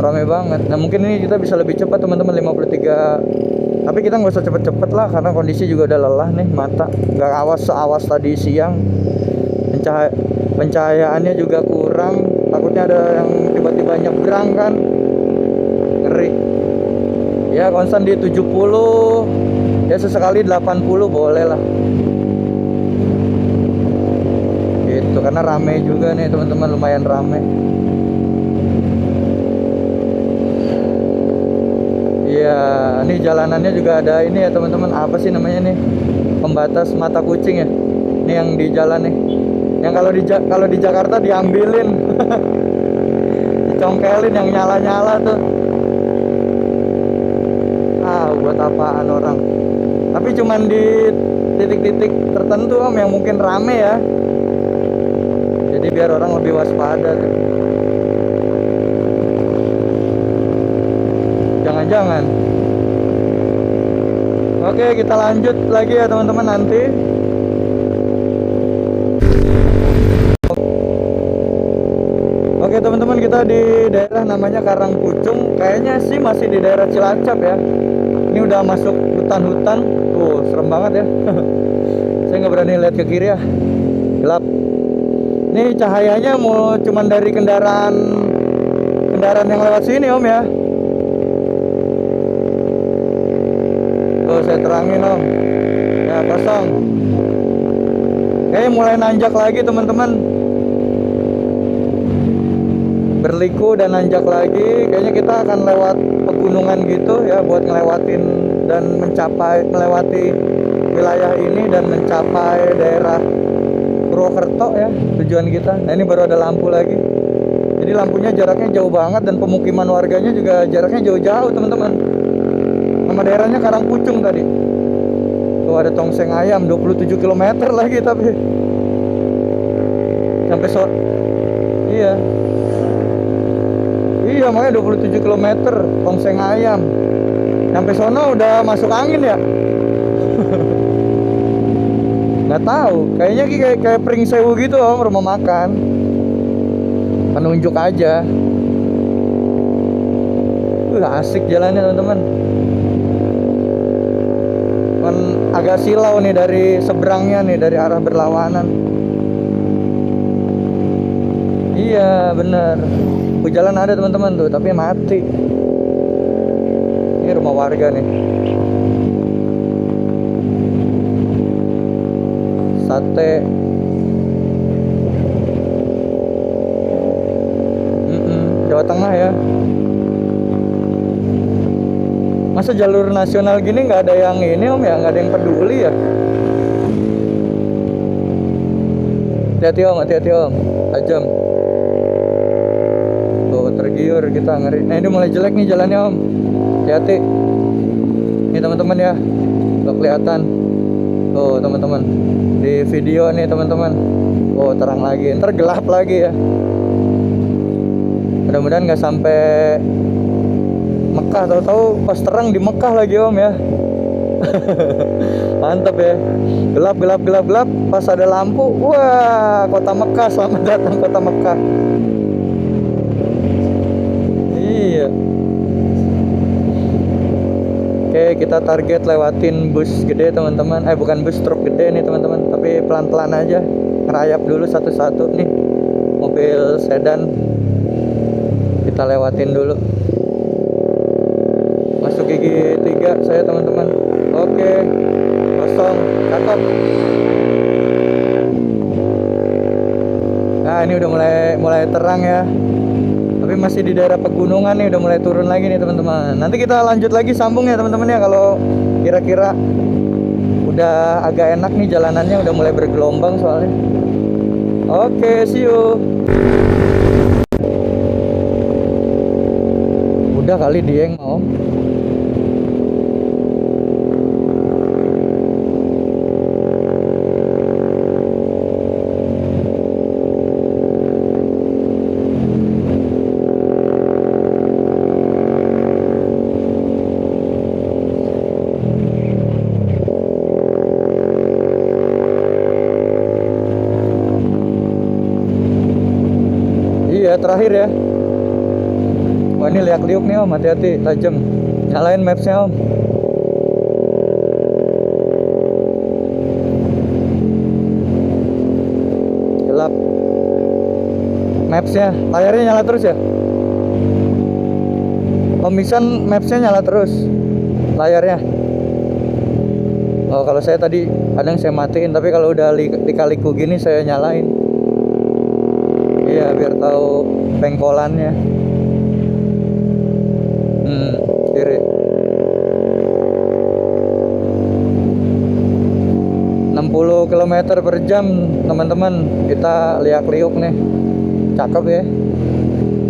Ramai banget. Nah, mungkin ini kita bisa lebih cepat teman-teman, 53. Tapi kita nggak usah cepet-cepet lah, karena kondisi juga udah lelah nih, mata nggak awas tadi siang. Pencahayaannya juga kurang, takutnya ada yang tiba-tiba nyebrang kan, ngeri. Ya, konstan di 70, ya sesekali 80 boleh lah. Gitu, karena rame juga nih teman-teman, lumayan rame. Iya, ini jalanannya juga ada ini ya teman-teman, apa sih namanya nih? Pembatas mata kucing ya. Ini yang di jalan nih. Yang kalau di Jakarta diambilin. Dicongkelin yang nyala-nyala tuh. Buat apaan orang? Tapi cuman di titik-titik tertentu Om yang mungkin rame ya. Jadi biar orang lebih waspada tuh. Jangan-jangan. Oke, kita lanjut lagi ya teman-teman nanti. Oke teman-teman, kita di daerah namanya Karangpucung. Kayaknya sih masih di daerah Cilacap ya. Ini udah masuk hutan-hutan. Tuh, serem banget ya. Saya nggak berani lihat ke kiri ya, gelap. Ini cahayanya mau cuman dari kendaraan yang lewat sini Om ya. Tuh, saya terangin Om. Ya, kosong. Mulai nanjak lagi teman-teman. Berliku dan nanjak lagi. Kayaknya kita akan lewat pegunungan gitu ya, buat ngelewatin dan melewati wilayah ini dan mencapai daerah Purwokerto ya, tujuan kita. Nah, ini baru ada lampu lagi. Jadi lampunya jaraknya jauh banget dan pemukiman warganya juga jaraknya jauh-jauh teman-teman. Nama daerahnya Karangpucung tadi. Tuh ada tongseng ayam 27 km lagi tapi sampai iya. Iya, makanya 27 km tongseng ayam. Sampai sono udah masuk angin ya. Nggak tahu, kayaknya kayak Pring Sewu gitu Om, rumah makan. Penunjuk aja. Asik jalannya teman-teman. Kan agak silau nih dari seberangnya nih, dari arah berlawanan. Iya bener. lampu jalan ada teman-teman tuh, tapi mati. Ini rumah warga nih. Sate. Jawa Tengah ya. Masa jalur nasional gini nggak ada yang ini om ya, nggak ada yang peduli ya. Hati-hati om, hati-hati om, tajam. Tuh tergiur kita, ngeri. Nah ini mulai jelek nih jalannya om, hati-hati. Ini teman-teman ya, nggak kelihatan. Tuh teman-teman, di video nih teman-teman. Oh terang lagi, ntar gelap lagi ya. Mudah-mudahan nggak sampai Mekah, tahu-tahu pas terang di Mekah lagi om ya. Mantap ya, gelap, pas ada lampu, wah kota Mekah, selamat datang kota Mekah. Iya. Oke, kita target lewatin bus gede teman-teman. Bukan bus, truk gede nih teman-teman, tapi pelan-pelan aja, ngerayap dulu satu-satu nih. Mobil sedan kita lewatin dulu. Masuk gigi 3 saya teman-teman. Oke, kosong, cakep. Nah ini udah mulai terang ya, tapi masih di daerah pegunungan nih, udah mulai turun lagi nih teman-teman. Nanti kita lanjut lagi sambung ya teman-teman ya, kalau kira-kira udah agak enak nih jalanannya, udah mulai bergelombang soalnya. Oke, see you. Udah kali Dieng mau. Iya terakhir ya. Wah ini liak-liuk nih om, hati-hati, tajam. Nyalain mapsnya om. Gelap. Mapsnya, layarnya nyala terus ya. Om Iksan mapsnya nyala terus, layarnya. Oh kalau saya tadi kadang saya matiin, tapi kalau udah dikaliku gini saya nyalain. Iya biar tahu pengkolannya. Kiri. 60 km per jam teman-teman, kita liak-liuk nih. Cakep ya.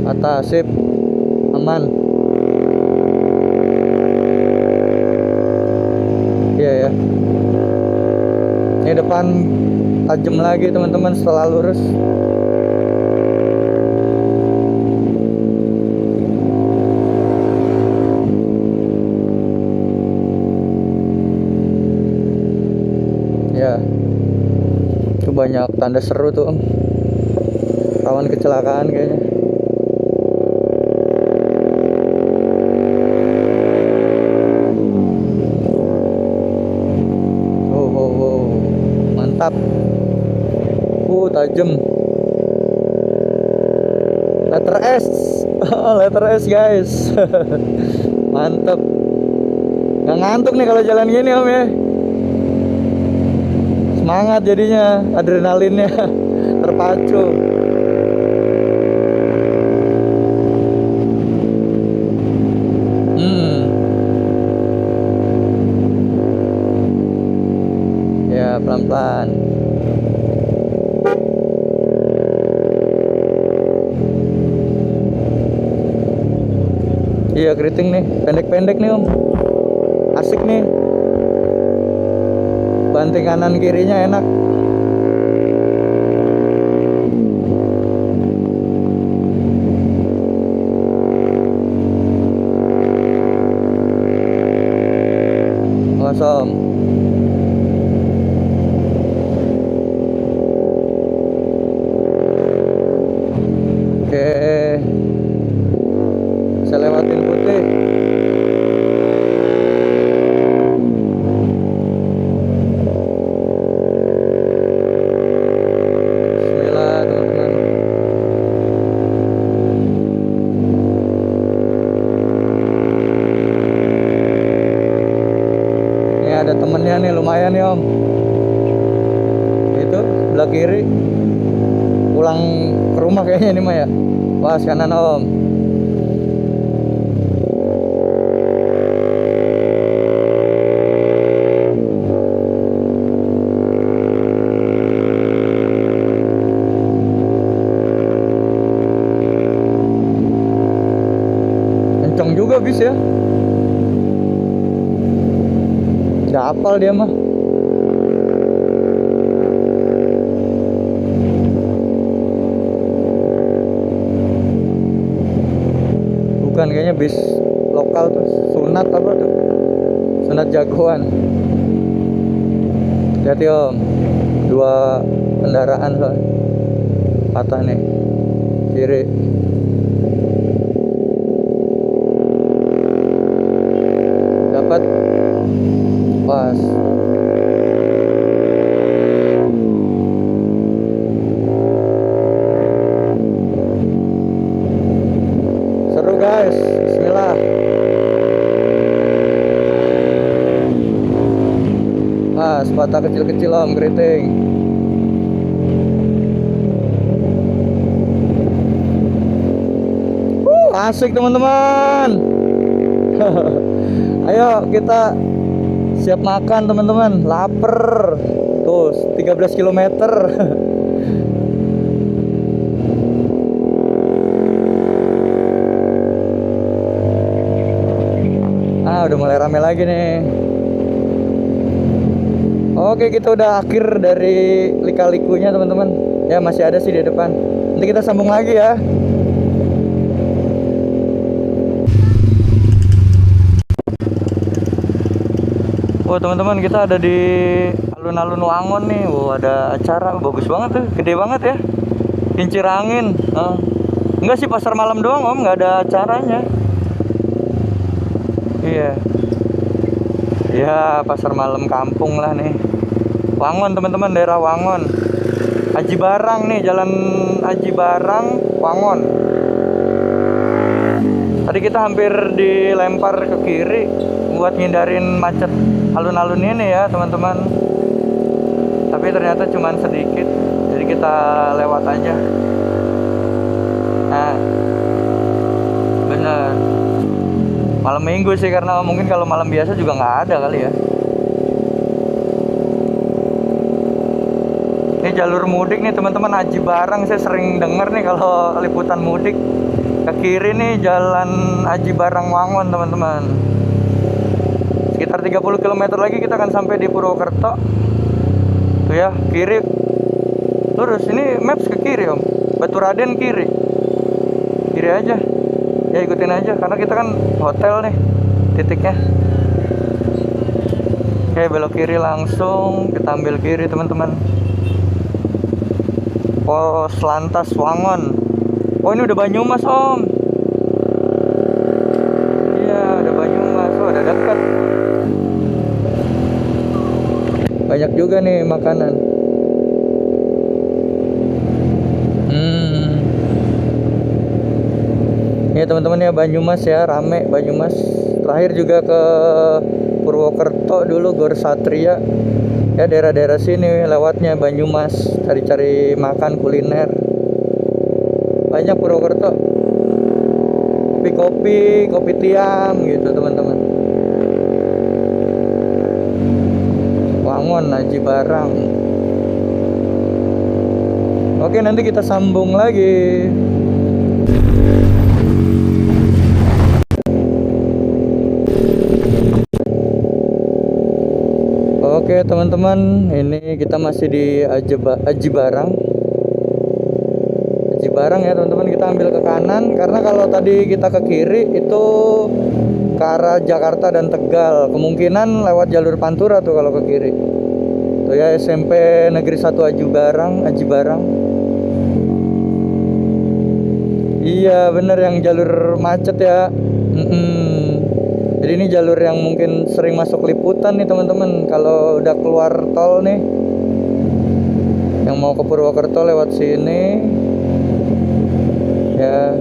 Atas sip. Aman. Iya ya. Ini depan tajam lagi teman-teman setelah lurus. Ya, itu banyak tanda seru tuh om, rawan kecelakaan kayaknya. Oh, mantap. Tajam. Letter S. Letter S guys. Mantap. Nggak ngantuk nih kalau jalan gini om ya. Semangat jadinya, adrenalinnya terpacu. Ya pelan-pelan. Iya keriting nih, pendek-pendek nih om. Asik nih. Banting kanan kirinya enak. Kosong. Oke. Saya lewatin putih. kiri. Pulang ke rumah kayaknya ini mah ya. Pas kanan om. Kenceng juga bis ya. Udah hafal dia mah. Bukan, kayaknya bis lokal tuh. Sunat apa tuh? Sunat jagoan. Hati-hati om. Dua kendaraan soal patah nih. Kiri. Dapat. Pas. Seru guys. Bismillah. Pas patah kecil-kecil om, keriting. Asik teman-teman. Ayo kita siap makan teman-teman, lapar. Tuh 13 km. Udah mulai rame lagi nih. Oke, kita udah akhir dari lika-likunya teman-teman. Ya masih ada sih di depan. Nanti kita sambung lagi ya. Oh teman-teman, kita ada di alun-alun Wangon nih. Ada acara bagus banget tuh, gede banget ya. Kincir angin. Enggak sih, pasar malam doang om, nggak ada acaranya. Iya. Ya pasar malam kampung lah nih. Wangon teman-teman, daerah Wangon. Aji Barang nih, jalan Aji Barang, Wangon. Tadi kita hampir dilempar ke kiri buat ngindarin macet alun-alun ini ya teman-teman. Tapi ternyata cuman sedikit, jadi kita lewat aja. Nah, bener. Malam minggu sih, karena mungkin kalau malam biasa juga nggak ada kali ya. Ini jalur mudik nih teman-teman, Aji Barang. Saya sering denger nih kalau liputan mudik. Ke kiri nih jalan Aji Barang Wangon teman-teman. Sekitar 30 km lagi kita akan sampai di Purwokerto. Tuh ya, kiri. Lurus, ini maps ke kiri om. Baturaden kiri. Kiri aja. Ya ikutin aja, karena kita kan hotel nih titiknya. Oke, belok kiri langsung. Kita ambil kiri teman-teman. Pos Lantas Wangon. Oh ini udah Banyumas om. Iya udah Banyumas. Oh udah dekat. Banyak juga nih makanan. Ya teman-teman ya, Banyumas ya, rame Banyumas. Terakhir juga ke Purwokerto dulu, Gor Satria. Ya daerah-daerah sini lewatnya Banyumas, cari-cari makan kuliner. Banyak Purwokerto. Kopi-kopi, kopi tiam gitu teman-teman. Wangon, Aji Barang. Oke, nanti kita sambung lagi. Oke teman-teman, ini kita masih di Aji Barang. Aji Barang ya teman-teman, kita ambil ke kanan. Karena kalau tadi kita ke kiri itu ke arah Jakarta dan Tegal. Kemungkinan lewat jalur Pantura tuh kalau ke kiri. Tuh ya, SMP Negeri 1 Aji Barang. Iya bener, yang jalur macet ya. Jadi ini jalur yang mungkin sering masuk liputan nih teman-teman. Kalau udah keluar tol nih, yang mau ke Purwokerto lewat sini ya.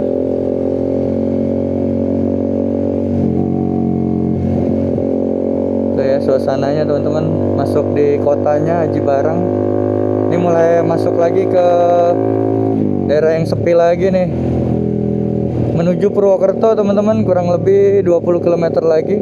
Tuh ya suasananya teman-teman, masuk di kotanya Aji Barang. Ini mulai masuk lagi ke daerah yang sepi lagi nih. Menuju Purwokerto teman-teman, kurang lebih 20 km lagi.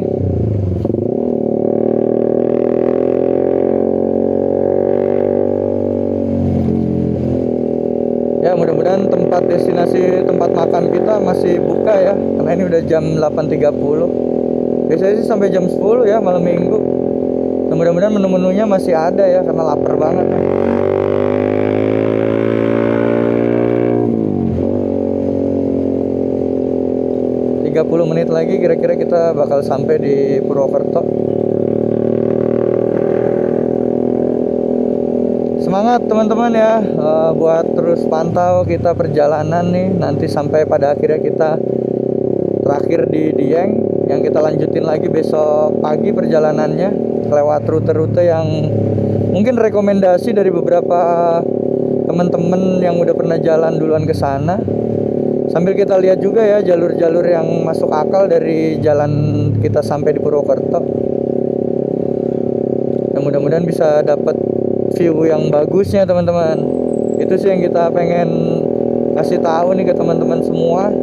Ya mudah-mudahan tempat destinasi tempat makan kita masih buka ya, karena ini udah jam 8.30. Biasanya sih sampai jam 10 ya malam minggu. Nah, mudah-mudahan menu-menunya masih ada ya, karena lapar banget. 30 menit lagi kira-kira kita bakal sampai di Purwokerto. Semangat teman-teman ya, buat terus pantau kita perjalanan nih, nanti sampai pada akhirnya kita terakhir di Dieng, yang kita lanjutin lagi besok pagi perjalanannya lewat rute-rute yang mungkin rekomendasi dari beberapa teman-teman yang udah pernah jalan duluan ke sana. Sambil kita lihat juga ya jalur-jalur yang masuk akal dari jalan kita sampai di Purwokerto. Dan mudah-mudahan bisa dapat view yang bagusnya teman-teman. Itu sih yang kita pengen kasih tahu nih ke teman-teman semua.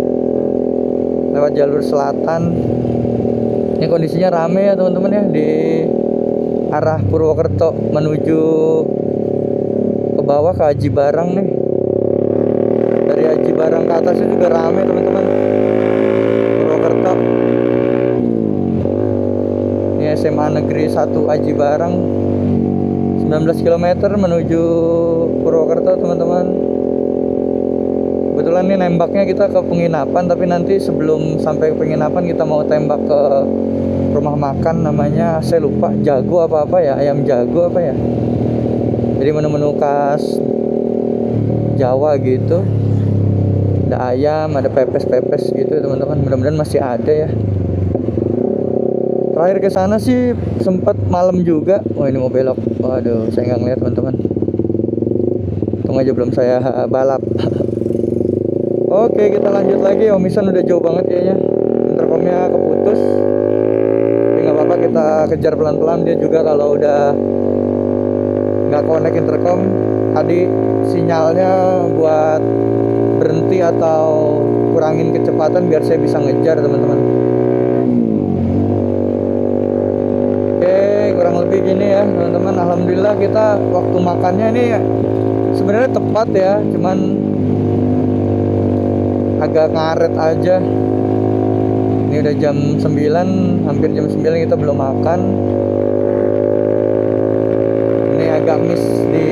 Lewat jalur selatan. Ini kondisinya rame ya teman-teman ya, di arah Purwokerto menuju ke bawah ke Aji Barang nih. Dari Aji Barang ke atasnya juga rame teman-teman. Purwokerto. Ini SMA Negeri 1 Aji Barang. 19 km menuju Purwokerto teman-teman. Kebetulan nih nembaknya kita ke penginapan, tapi nanti sebelum sampai ke penginapan kita mau tembak ke rumah makan, namanya saya lupa, jago apa-apa ya, ayam jago apa ya. Jadi menu-menu khas Jawa gitu. Ada ayam, ada pepes-pepes gitu teman-teman. Mudah-mudahan masih ada ya. Terakhir ke sana sih sempat malam juga. Wah ini mau belok. Waduh, saya nggak ngeliat teman-teman. Tunggu aja belum saya balap. Oke, kita lanjut lagi. Om Isan udah jauh banget kayaknya. Intercomnya keputus. Tapi nggak apa-apa, kita kejar pelan-pelan. Dia juga kalau udah nggak connect intercom, tadi sinyalnya buat berhenti atau kurangin kecepatan biar saya bisa ngejar teman-teman. Oke, kurang lebih gini ya teman-teman. Alhamdulillah kita waktu makannya ini sebenarnya tepat ya, cuman agak ngaret aja. Ini udah jam 9, hampir jam 9 kita belum makan. Ini agak miss di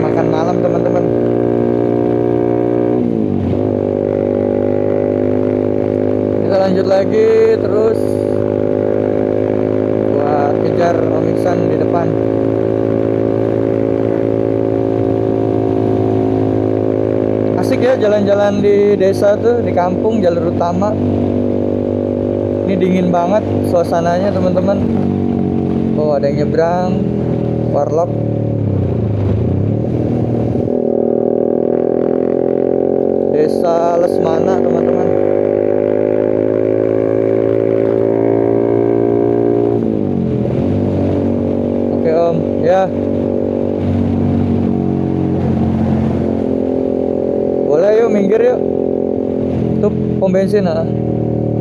makan malam teman-teman. Kita lanjut lagi terus buat kejar Om Iksan di depan. Asik ya jalan-jalan di desa tuh, di kampung, jalur utama. Ini dingin banget suasananya teman-teman. Oh ada yang nyebrang, warlock. Desa Lesmana teman-teman. Oke Om, ya. Boleh yuk, minggir yuk. Tuh pom bensin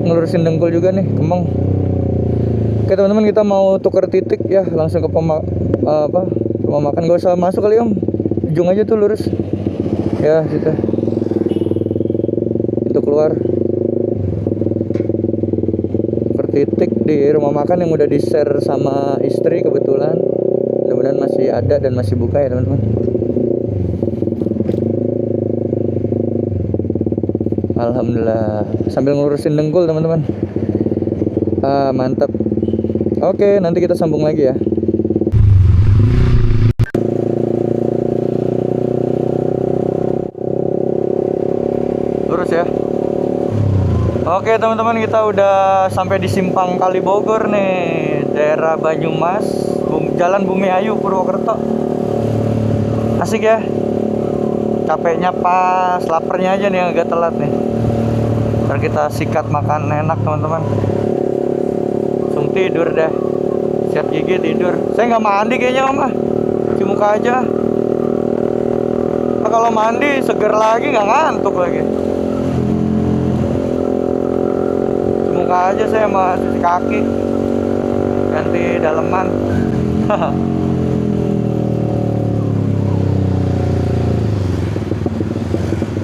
ngelurusin dengkul juga nih, Kemang. Oke teman-teman, kita mau tuker titik ya, langsung ke rumah makan. Gak usah masuk kali Om, ujung aja tuh lurus. Ya situ. Pintu keluar. Tuker titik di rumah makan yang udah di share sama istri kebetulan. Mudah-mudahan masih ada dan masih buka ya teman-teman. Alhamdulillah, sambil ngurusin dengkul teman-teman. Mantap. Oke, nanti kita sambung lagi ya. Lurus ya. Oke teman-teman, kita udah sampai di Simpang Kali Bogor nih, daerah Banyumas, Jalan Bumi Ayu, Purwokerto. Asik ya. Capeknya pas, laparnya aja nih agak telat nih. Ntar kita sikat makan enak teman-teman. Langsung tidur deh. Siap gigi tidur. Saya nggak mandi kayaknya Om, cuci muka aja. Ntar kalau mandi seger lagi, nggak ngantuk lagi. Muka aja saya sama cuci kaki, ganti daleman.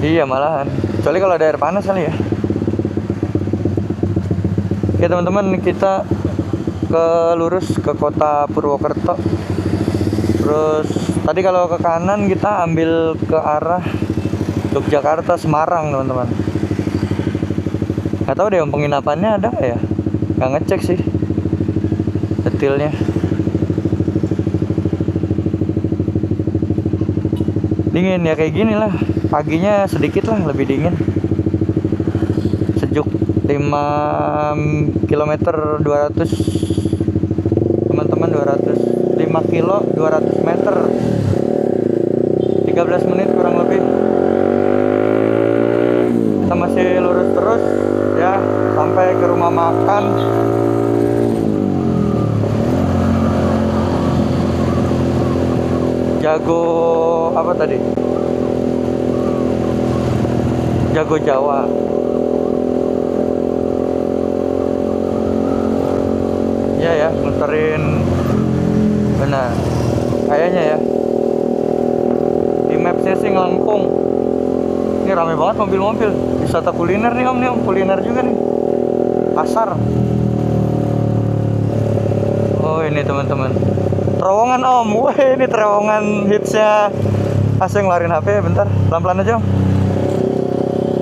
Iya malahan, kecuali kalau ada air panas kali ya. Oke teman-teman, kita lurus ke kota Purwokerto. Terus tadi kalau ke kanan kita ambil ke arah Yogyakarta, Semarang teman-teman. Nggak tahu deh penginapannya ada nggak ya, nggak ngecek sih detailnya. Dingin ya kayak gini lah, paginya sedikit lah lebih dingin, sejuk. 5 km 200 teman-teman, 5 kilo 200 meter, 13 menit kurang lebih. Kita masih lurus terus ya sampai ke rumah makan. Jago apa tadi? Jago Jawa. Iya ya, muterin benar. Kayaknya ya. Di mapsnya sih ngelengkung. Ini rame banget mobil-mobil. Wisata kuliner nih om, kuliner juga nih. Pasar. Oh ini teman-teman. Terowongan om. Wah ini terowongan hitsnya. Asing ngeluarin HP ya, bentar. Pelan-pelan aja om.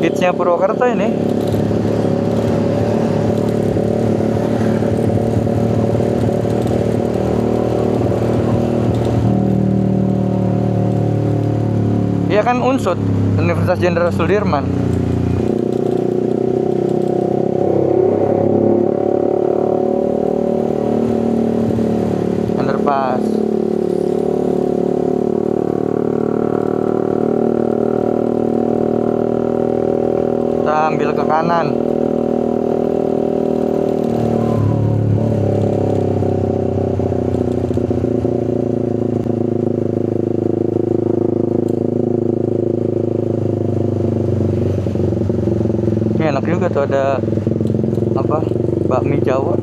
Hitsnya Purwokerto ini. Iya kan UNSUD, Universitas Jenderal Sudirman. Underpass. Kita ambil ke kanan. Enak juga tuh, ada apa, bakmi Jawa.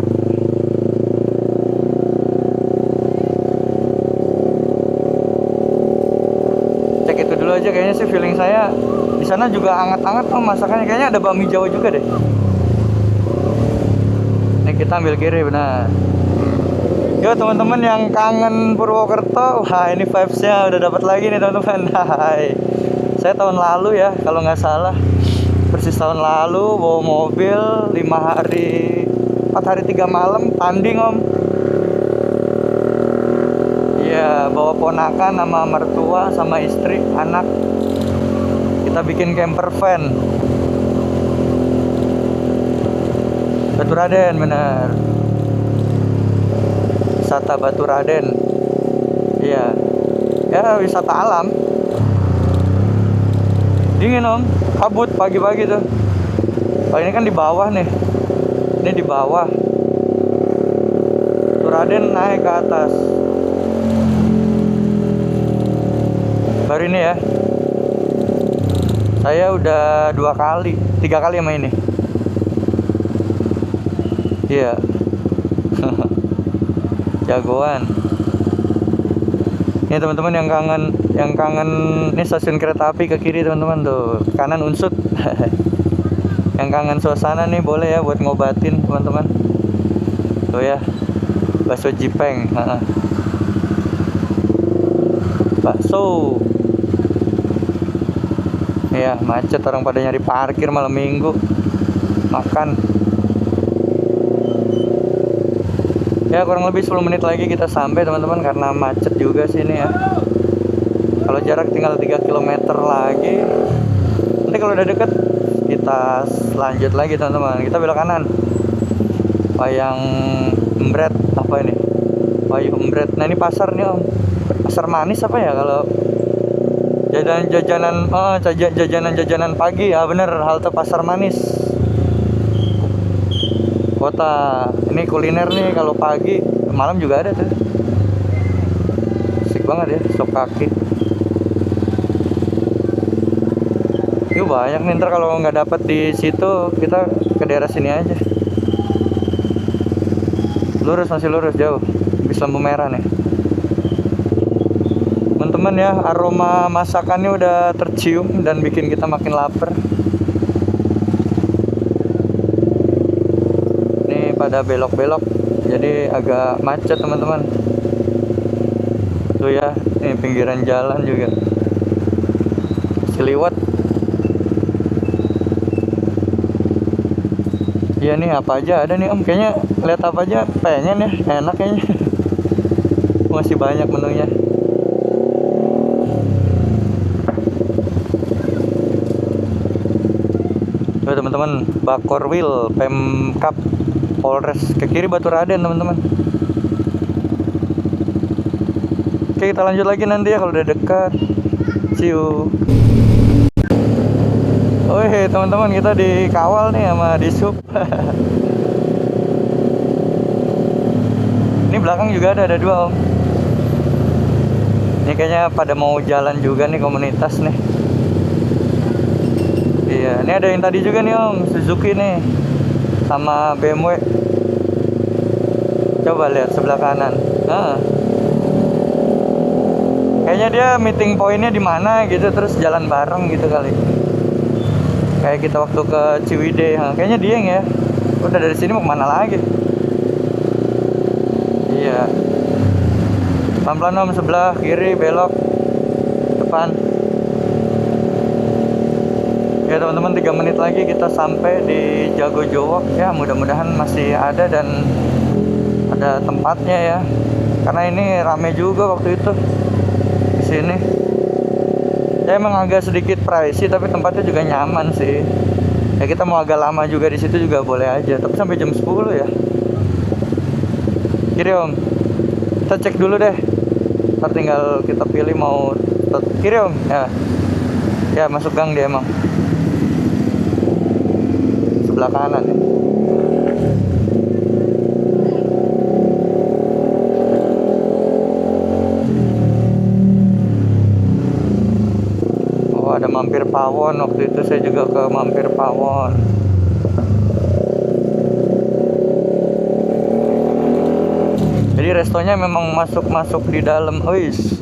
Cek itu dulu aja, kayaknya sih feeling saya di sana juga anget-anget tuh masakannya, kayaknya ada bakmi Jawa juga deh. Ini kita ambil kiri benar. Yo teman-teman yang kangen Purwokerto, wah ini vibesnya udah dapat lagi nih teman-teman. Hai, saya tahun lalu ya kalau nggak salah, persis tahun lalu bawa mobil 4 hari 3 malam tanding om. Iya, bawa ponakan sama mertua sama istri, anak. Kita bikin camper van. Baturaden bener. Wisata Baturaden. Iya. Ya wisata alam. Dingin om, kabut pagi-pagi tuh. Oh ini kan di bawah nih. Ini di bawah. Turaden naik ke atas. Baru ini ya. Saya udah 3 kali sama ini. Iya. Jagoan. Ini teman-teman yang kangen ini stasiun kereta api ke kiri teman-teman tuh, kanan UNSUD. Yang kangen suasana nih boleh ya buat ngobatin teman-teman. Tuh ya, bakso Jipeng. Bakso. Ya macet, orang pada nyari parkir malam minggu. Makan. Ya kurang lebih 10 menit lagi kita sampai teman-teman, karena macet juga sini ya. Kalau jarak tinggal 3 km lagi. Nanti kalau udah deket kita lanjut lagi teman-teman. Kita belok kanan. Wayang Embret apa ini? Wayu Embret. Nah ini pasar nih om. Pasar manis apa ya kalau jajanan pagi ya, bener, halte pasar manis. Kota. Ini kuliner nih kalau pagi, malam juga ada tuh. Asik banget ya, sop kaki. Yuk banyak nih, ntar kalau nggak dapat di situ kita ke daerah sini aja. Lurus, masih lurus jauh. Habis lampu merah nih. Teman-teman ya, aroma masakannya udah tercium dan bikin kita makin lapar. Ini pada belok-belok, jadi agak macet teman-teman. Tuh ya, ini pinggiran jalan juga. Seliwat. Iya nih, apa aja ada nih Om. Kayaknya lihat apa aja pengen ya, enak kayaknya. Masih banyak menunya. Tuh teman-teman, Bakorwil, Pemkap, Polres. Ke kiri Baturaden teman-teman. Oke, kita lanjut lagi nanti ya kalau udah dekat. See you. Wih teman-teman, kita dikawal nih sama Disub. Ini belakang juga ada 2 Om. Ini kayaknya pada mau jalan juga nih komunitas nih. Iya, ini ada yang tadi juga nih Om, Suzuki nih sama BMW. Coba lihat sebelah kanan. Kayaknya dia meeting pointnya di mana gitu, terus jalan bareng gitu kali. Kayak kita waktu ke Ciwidey, kayaknya dia ya. Udah dari sini mau kemana lagi? Iya. Pelan-pelan Om, sebelah kiri belok depan. Ya teman-teman, 3 menit lagi kita sampai di Jagojowo. Ya mudah-mudahan masih ada dan ada tempatnya ya. Karena ini rame juga waktu itu di sini. Ya emang agak sedikit pricey tapi tempatnya juga nyaman sih. Ya kita mau agak lama juga di situ juga boleh aja. Tapi sampai jam 10 ya. Kiri Om. Kita cek dulu deh. Ntar tinggal kita pilih mau kiri Om. Ya. Ya masuk gang dia emang. Sebelah kanan ya. Oh ada Mampir Pawon, waktu itu saya juga ke Mampir Pawon. Jadi restonya memang masuk di dalam. Wis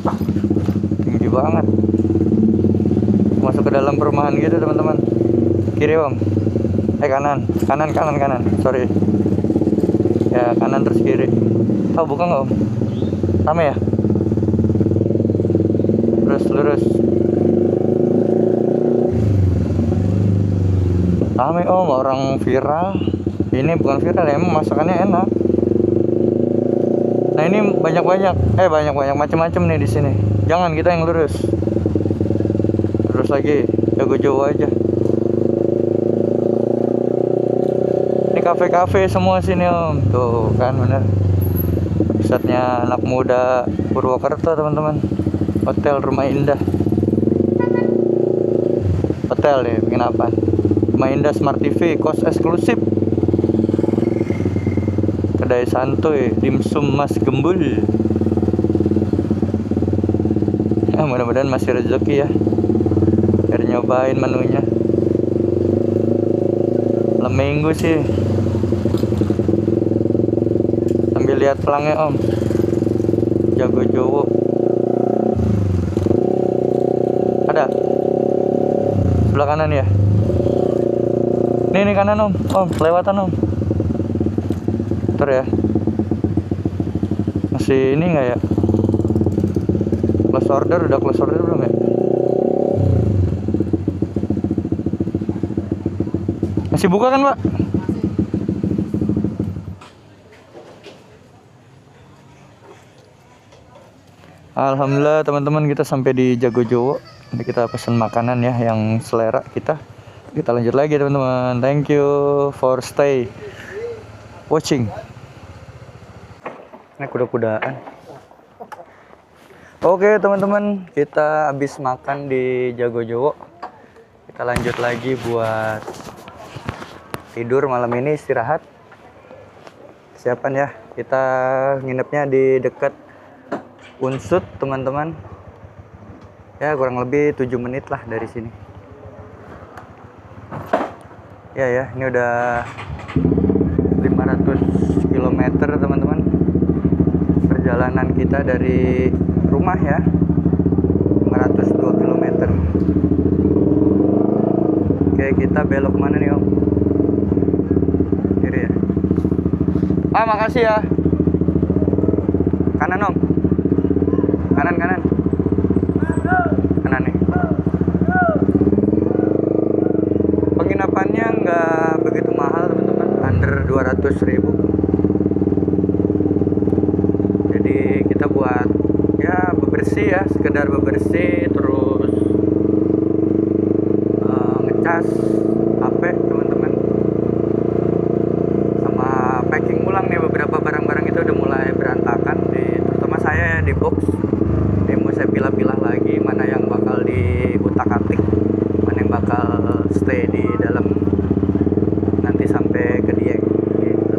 tinggi banget, masuk ke dalam perumahan gitu teman-teman. Kiri Om. Kanan, sorry. Ya kanan terus kiri. Oh bukan nggak Om? Rame ya? Terus lurus. Rame Om, orang viral. Ini bukan viral ya, emang masakannya enak. Nah ini banyak macam-macam nih di sini. Jangan, kita yang lurus. Terus lagi, Jagojowo aja. Kafe-kafe semua sini Om. Tuh kan bener, pusatnya anak muda Purwokerto teman-teman. Hotel Rumah Indah. Hotel nih, bikin apa? Rumah Indah Smart TV, kos eksklusif. Kedai santuy, dimsum Mas Gembul. Ya mudah-mudahan masih rezeki ya, biar nyobain menunya. Malam minggu sih. Sambil lihat pelangnya Om. Jagojowo. Ada sebelah kanan ya. Ini kanan Om. Om, kelewatan Om. Bentar ya. Masih ini nggak ya? Udah close order belum ya? Masih buka kan Pak? Alhamdulillah teman-teman, kita sampai di Jagojowo. Nanti kita pesan makanan ya yang selera kita. Kita lanjut lagi teman-teman. Thank you for stay watching. Ini kuda-kudaan. Oke teman-teman, kita habis makan di Jagojowo. Kita lanjut lagi buat tidur malam ini, istirahat. Siapan ya, kita nginepnya di dekat Unsut teman-teman. Ya kurang lebih 7 menit lah dari sini. Ya, ini udah 500 km teman-teman. Perjalanan kita dari rumah ya. 502 km. Oke, kita belok mana nih Om? Kiri ya. Ah, makasih ya. Kanan Om. Kanan. Kanan nih. Penginapannya nggak begitu mahal teman-teman, under 200.000. Jadi kita buat ya bebersih ya, sekedar bebersih, terus ngecas HP teman-teman, sama packing ulang nih. Beberapa barang-barang itu udah mulai berantakan, terutama saya ya, di box. Ini mau saya pilah-pilah lagi mana yang bakal diutak-atik, mana yang bakal stay di dalam nanti sampai ke Dieng gitu.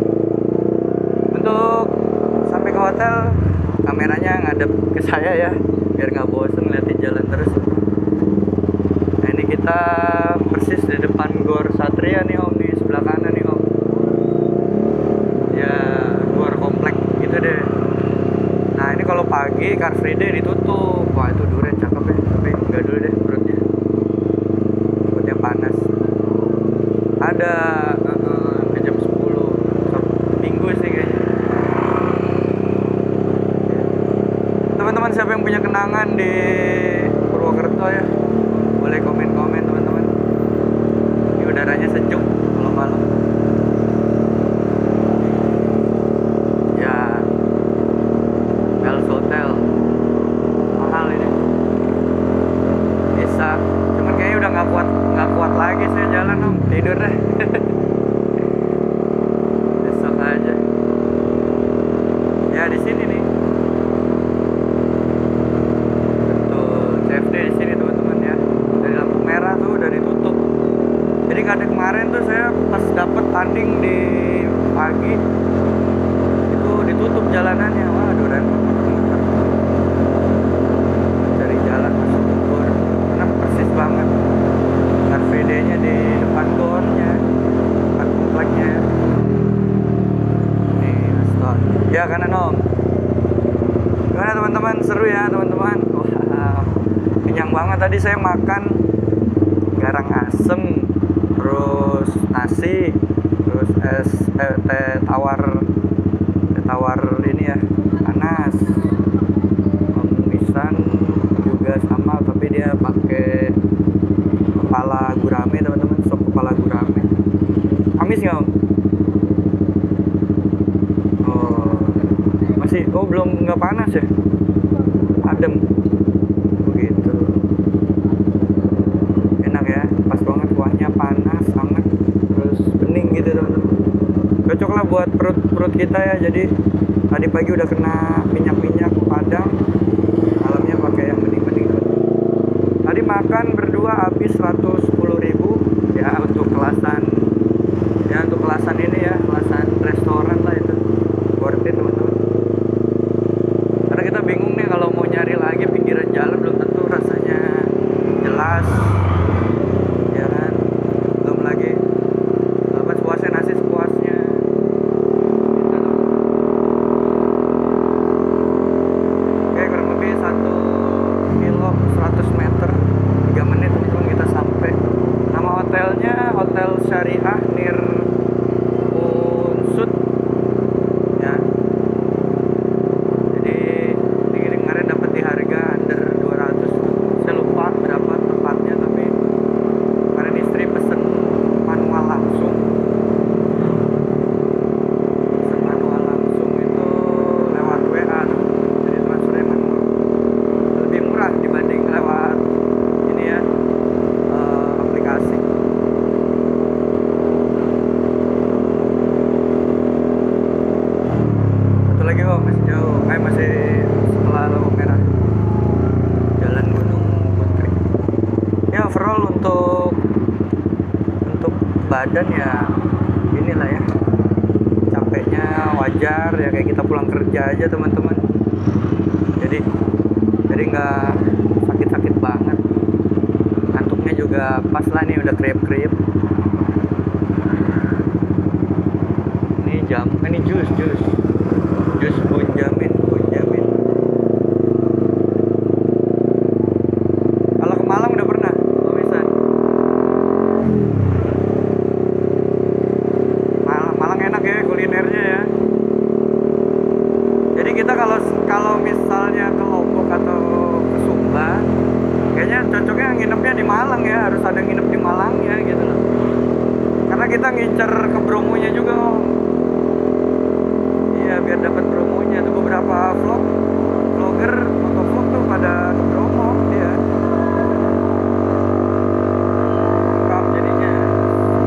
Untuk sampai ke hotel kameranya ngadep ke saya ya, biar nggak bosen ngeliatin jalan terus. Nah, ini kita persis di depan Gor Satria nih Om, di sebelah kanan nih Om. Ya, Gor komplek gitu deh. Nah, ini kalau pagi Car Free Day ditutup. Wah, itu durian cakep ya, tapi nggak dulu deh, perutnya panas. Ada ke jam 10 Minggu sih kayaknya. Teman-teman, siapa yang punya kenangan di Purwokerto ya, boleh komen-komen teman-teman. Ini udaranya sejuk malam-malam. Ya, Pels Hotel mahal ini. Bisa, cuman kayaknya udah nggak kuat lagi saya jalan Om, tidur deh. Besok aja. Ya, di sini nih. Betul, CFD di sini teman-teman ya. Dari lampu merah tuh udah ditutup. Jadi kadang kemarin tuh saya pas dapet tanding di pagi itu ditutup jalanannya. Waduh, repot. Cari jalan masuk Gor, karena persis banget Car Free Day-nya di depan gornya, depan kompleknya. Nih, astaga. Ya, kanan Om. Gimana teman-teman, seru ya teman-teman. Wah, kenyang banget tadi saya makan garang asem, terus nasi, terus teh tawar ini ya, panas. Pisang juga sama, tapi dia pakai kepala gurame teman-teman, sop kepala gurame. Amis nggak Om? Belum, nggak panas ya, adem begitu. Enak ya, pas banget, kuahnya panas hangat, terus bening gitu teman-teman. Cocok lah buat perut kita ya. Jadi tadi pagi udah kena minyak padang, malamnya pakai yang bening-bening. Tadi makan berdua habis 110.000 ya, untuk kelasan ini ya, kelasan restoran lah, itu worth it teman-teman. Karena kita bingung nih kalau mau nyari lagi pinggiran jalan, belum tentu rasanya jelas ya kan. Belum lagi apa, sepuasnya nasi sepuasnya gitu. Oke, kurang lebih 1 kilo 100 meter 3 menit teman-teman kita sampai. Nama hotelnya Hotel Syariah Nir Unsud ya. Jadi ini kemarin dapat di harga under 200. Saya lupa berapa tepatnya, tapi kemarin istri pesen manual langsung. Pesen manual langsung itu lewat WA tuh. Jadi transfernya manual. Lebih murah dibanding lewat ini ya, aplikasi. Satu lagi kok, masih jauh. Masih setelah lampu merah. Jalan Gunung Putri. Ya, overall untuk badan ya inilah ya, capeknya wajar ya, kayak kita pulang kerja aja teman-teman. Jadi nggak sakit-sakit banget. Ngantuknya juga pas lah nih, udah kriep-kriep. Ini jus Bunjamin. Kalau ke Malang udah pernah, pemirsa. Malang enak ya kulinernya ya. Jadi kita kalau misalnya ke Lombok atau ke Sumba, kayaknya cocoknya nginepnya di Malang ya, harus ada nginep di Malang ya gitu loh. Karena kita ngincer ke Bromonya juga, Om. Iya, biar dapat Bromonya. Tuh beberapa vlogger, motovlog tuh pada ke Bromo dia. Lengkap jadinya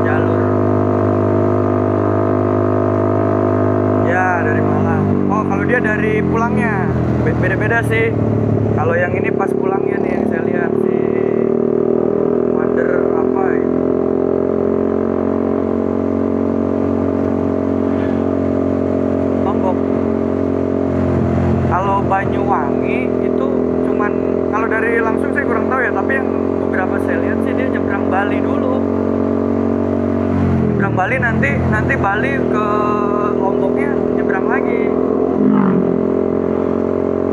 jalur. Ya, dari Malang. Oh, kalau dia dari pulangnya beda-beda sih. Kalau yang ini pas pulangnya nih yang saya lihat si Wonder apa itu. Lombok. Kalau Banyuwangi itu cuman, kalau dari langsung saya kurang tahu ya, tapi yang beberapa saya lihat sih dia nyebrang Bali dulu. Nyebrang Bali nanti Bali ke Lomboknya nyebrang lagi.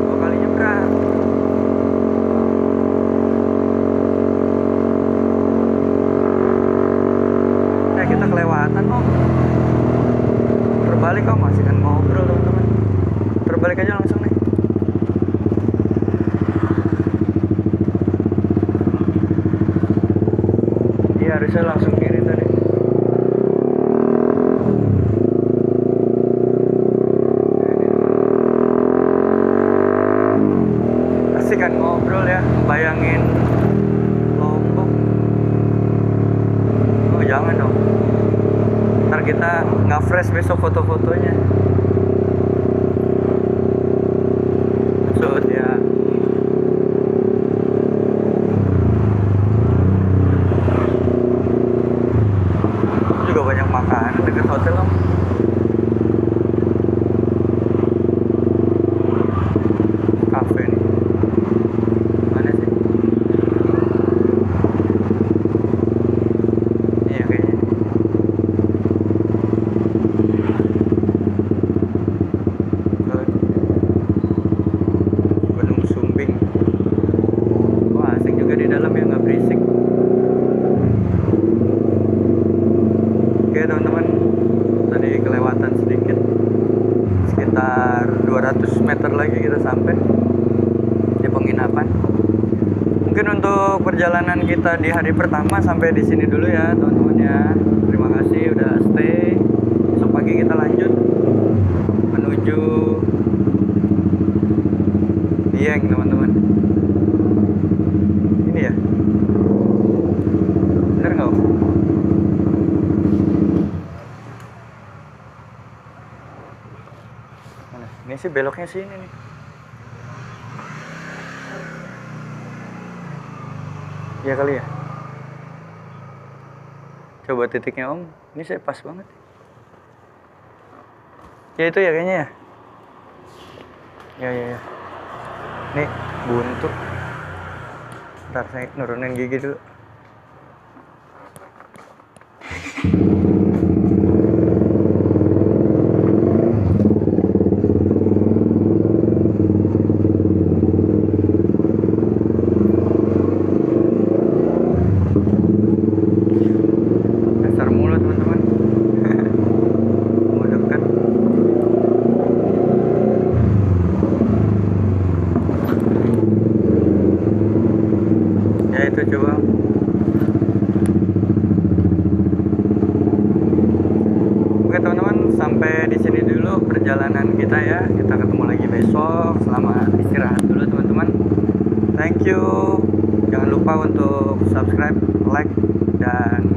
2 kali nyebrang. Kita kelewatan, Om. Terbalik, Om, masih kan ngobrol teman-teman. Terbalik aja langsung nih. Iya, harusnya langsung kiri tadi. Asik kan ngobrol ya, bayangin Lombok. Oh, jangan dong. Ntar kita nggak fresh besok foto-fotonya. Maksud ya. Juga banyak makanan dekat hotel, Om. Kafe nih. Mana sih? Iya kayaknya. Gunung Sumbing. Wah, asik juga di dalam ya, nggak berisik. Oke teman-teman, tadi kelewatan sedikit, sekitar 200 meter lagi kita sampai di penginapan. Mungkin untuk perjalanan kita di hari pertama sampai di sini dulu ya teman-teman ya. Terima kasih udah stay. Besok pagi kita lanjut menuju Dieng teman-teman. Ini ya, bener nggak, Om? Mana? Ini sih beloknya sini nih. Iya kali ya. Coba titiknya, Om. Ini saya pas banget. Ya itu ya kayaknya ya. Ya. Nih buntu. Ntar saya nurunin gigi dulu. Dasar mulu teman-teman. Mau dekat. Ya itu coba. Oke teman-teman, sampai di sini dulu perjalanan kita ya. Kita ketemu lagi besok. Selamat istirahat dulu teman-teman. Thank you. Jangan lupa untuk subscribe, like, dan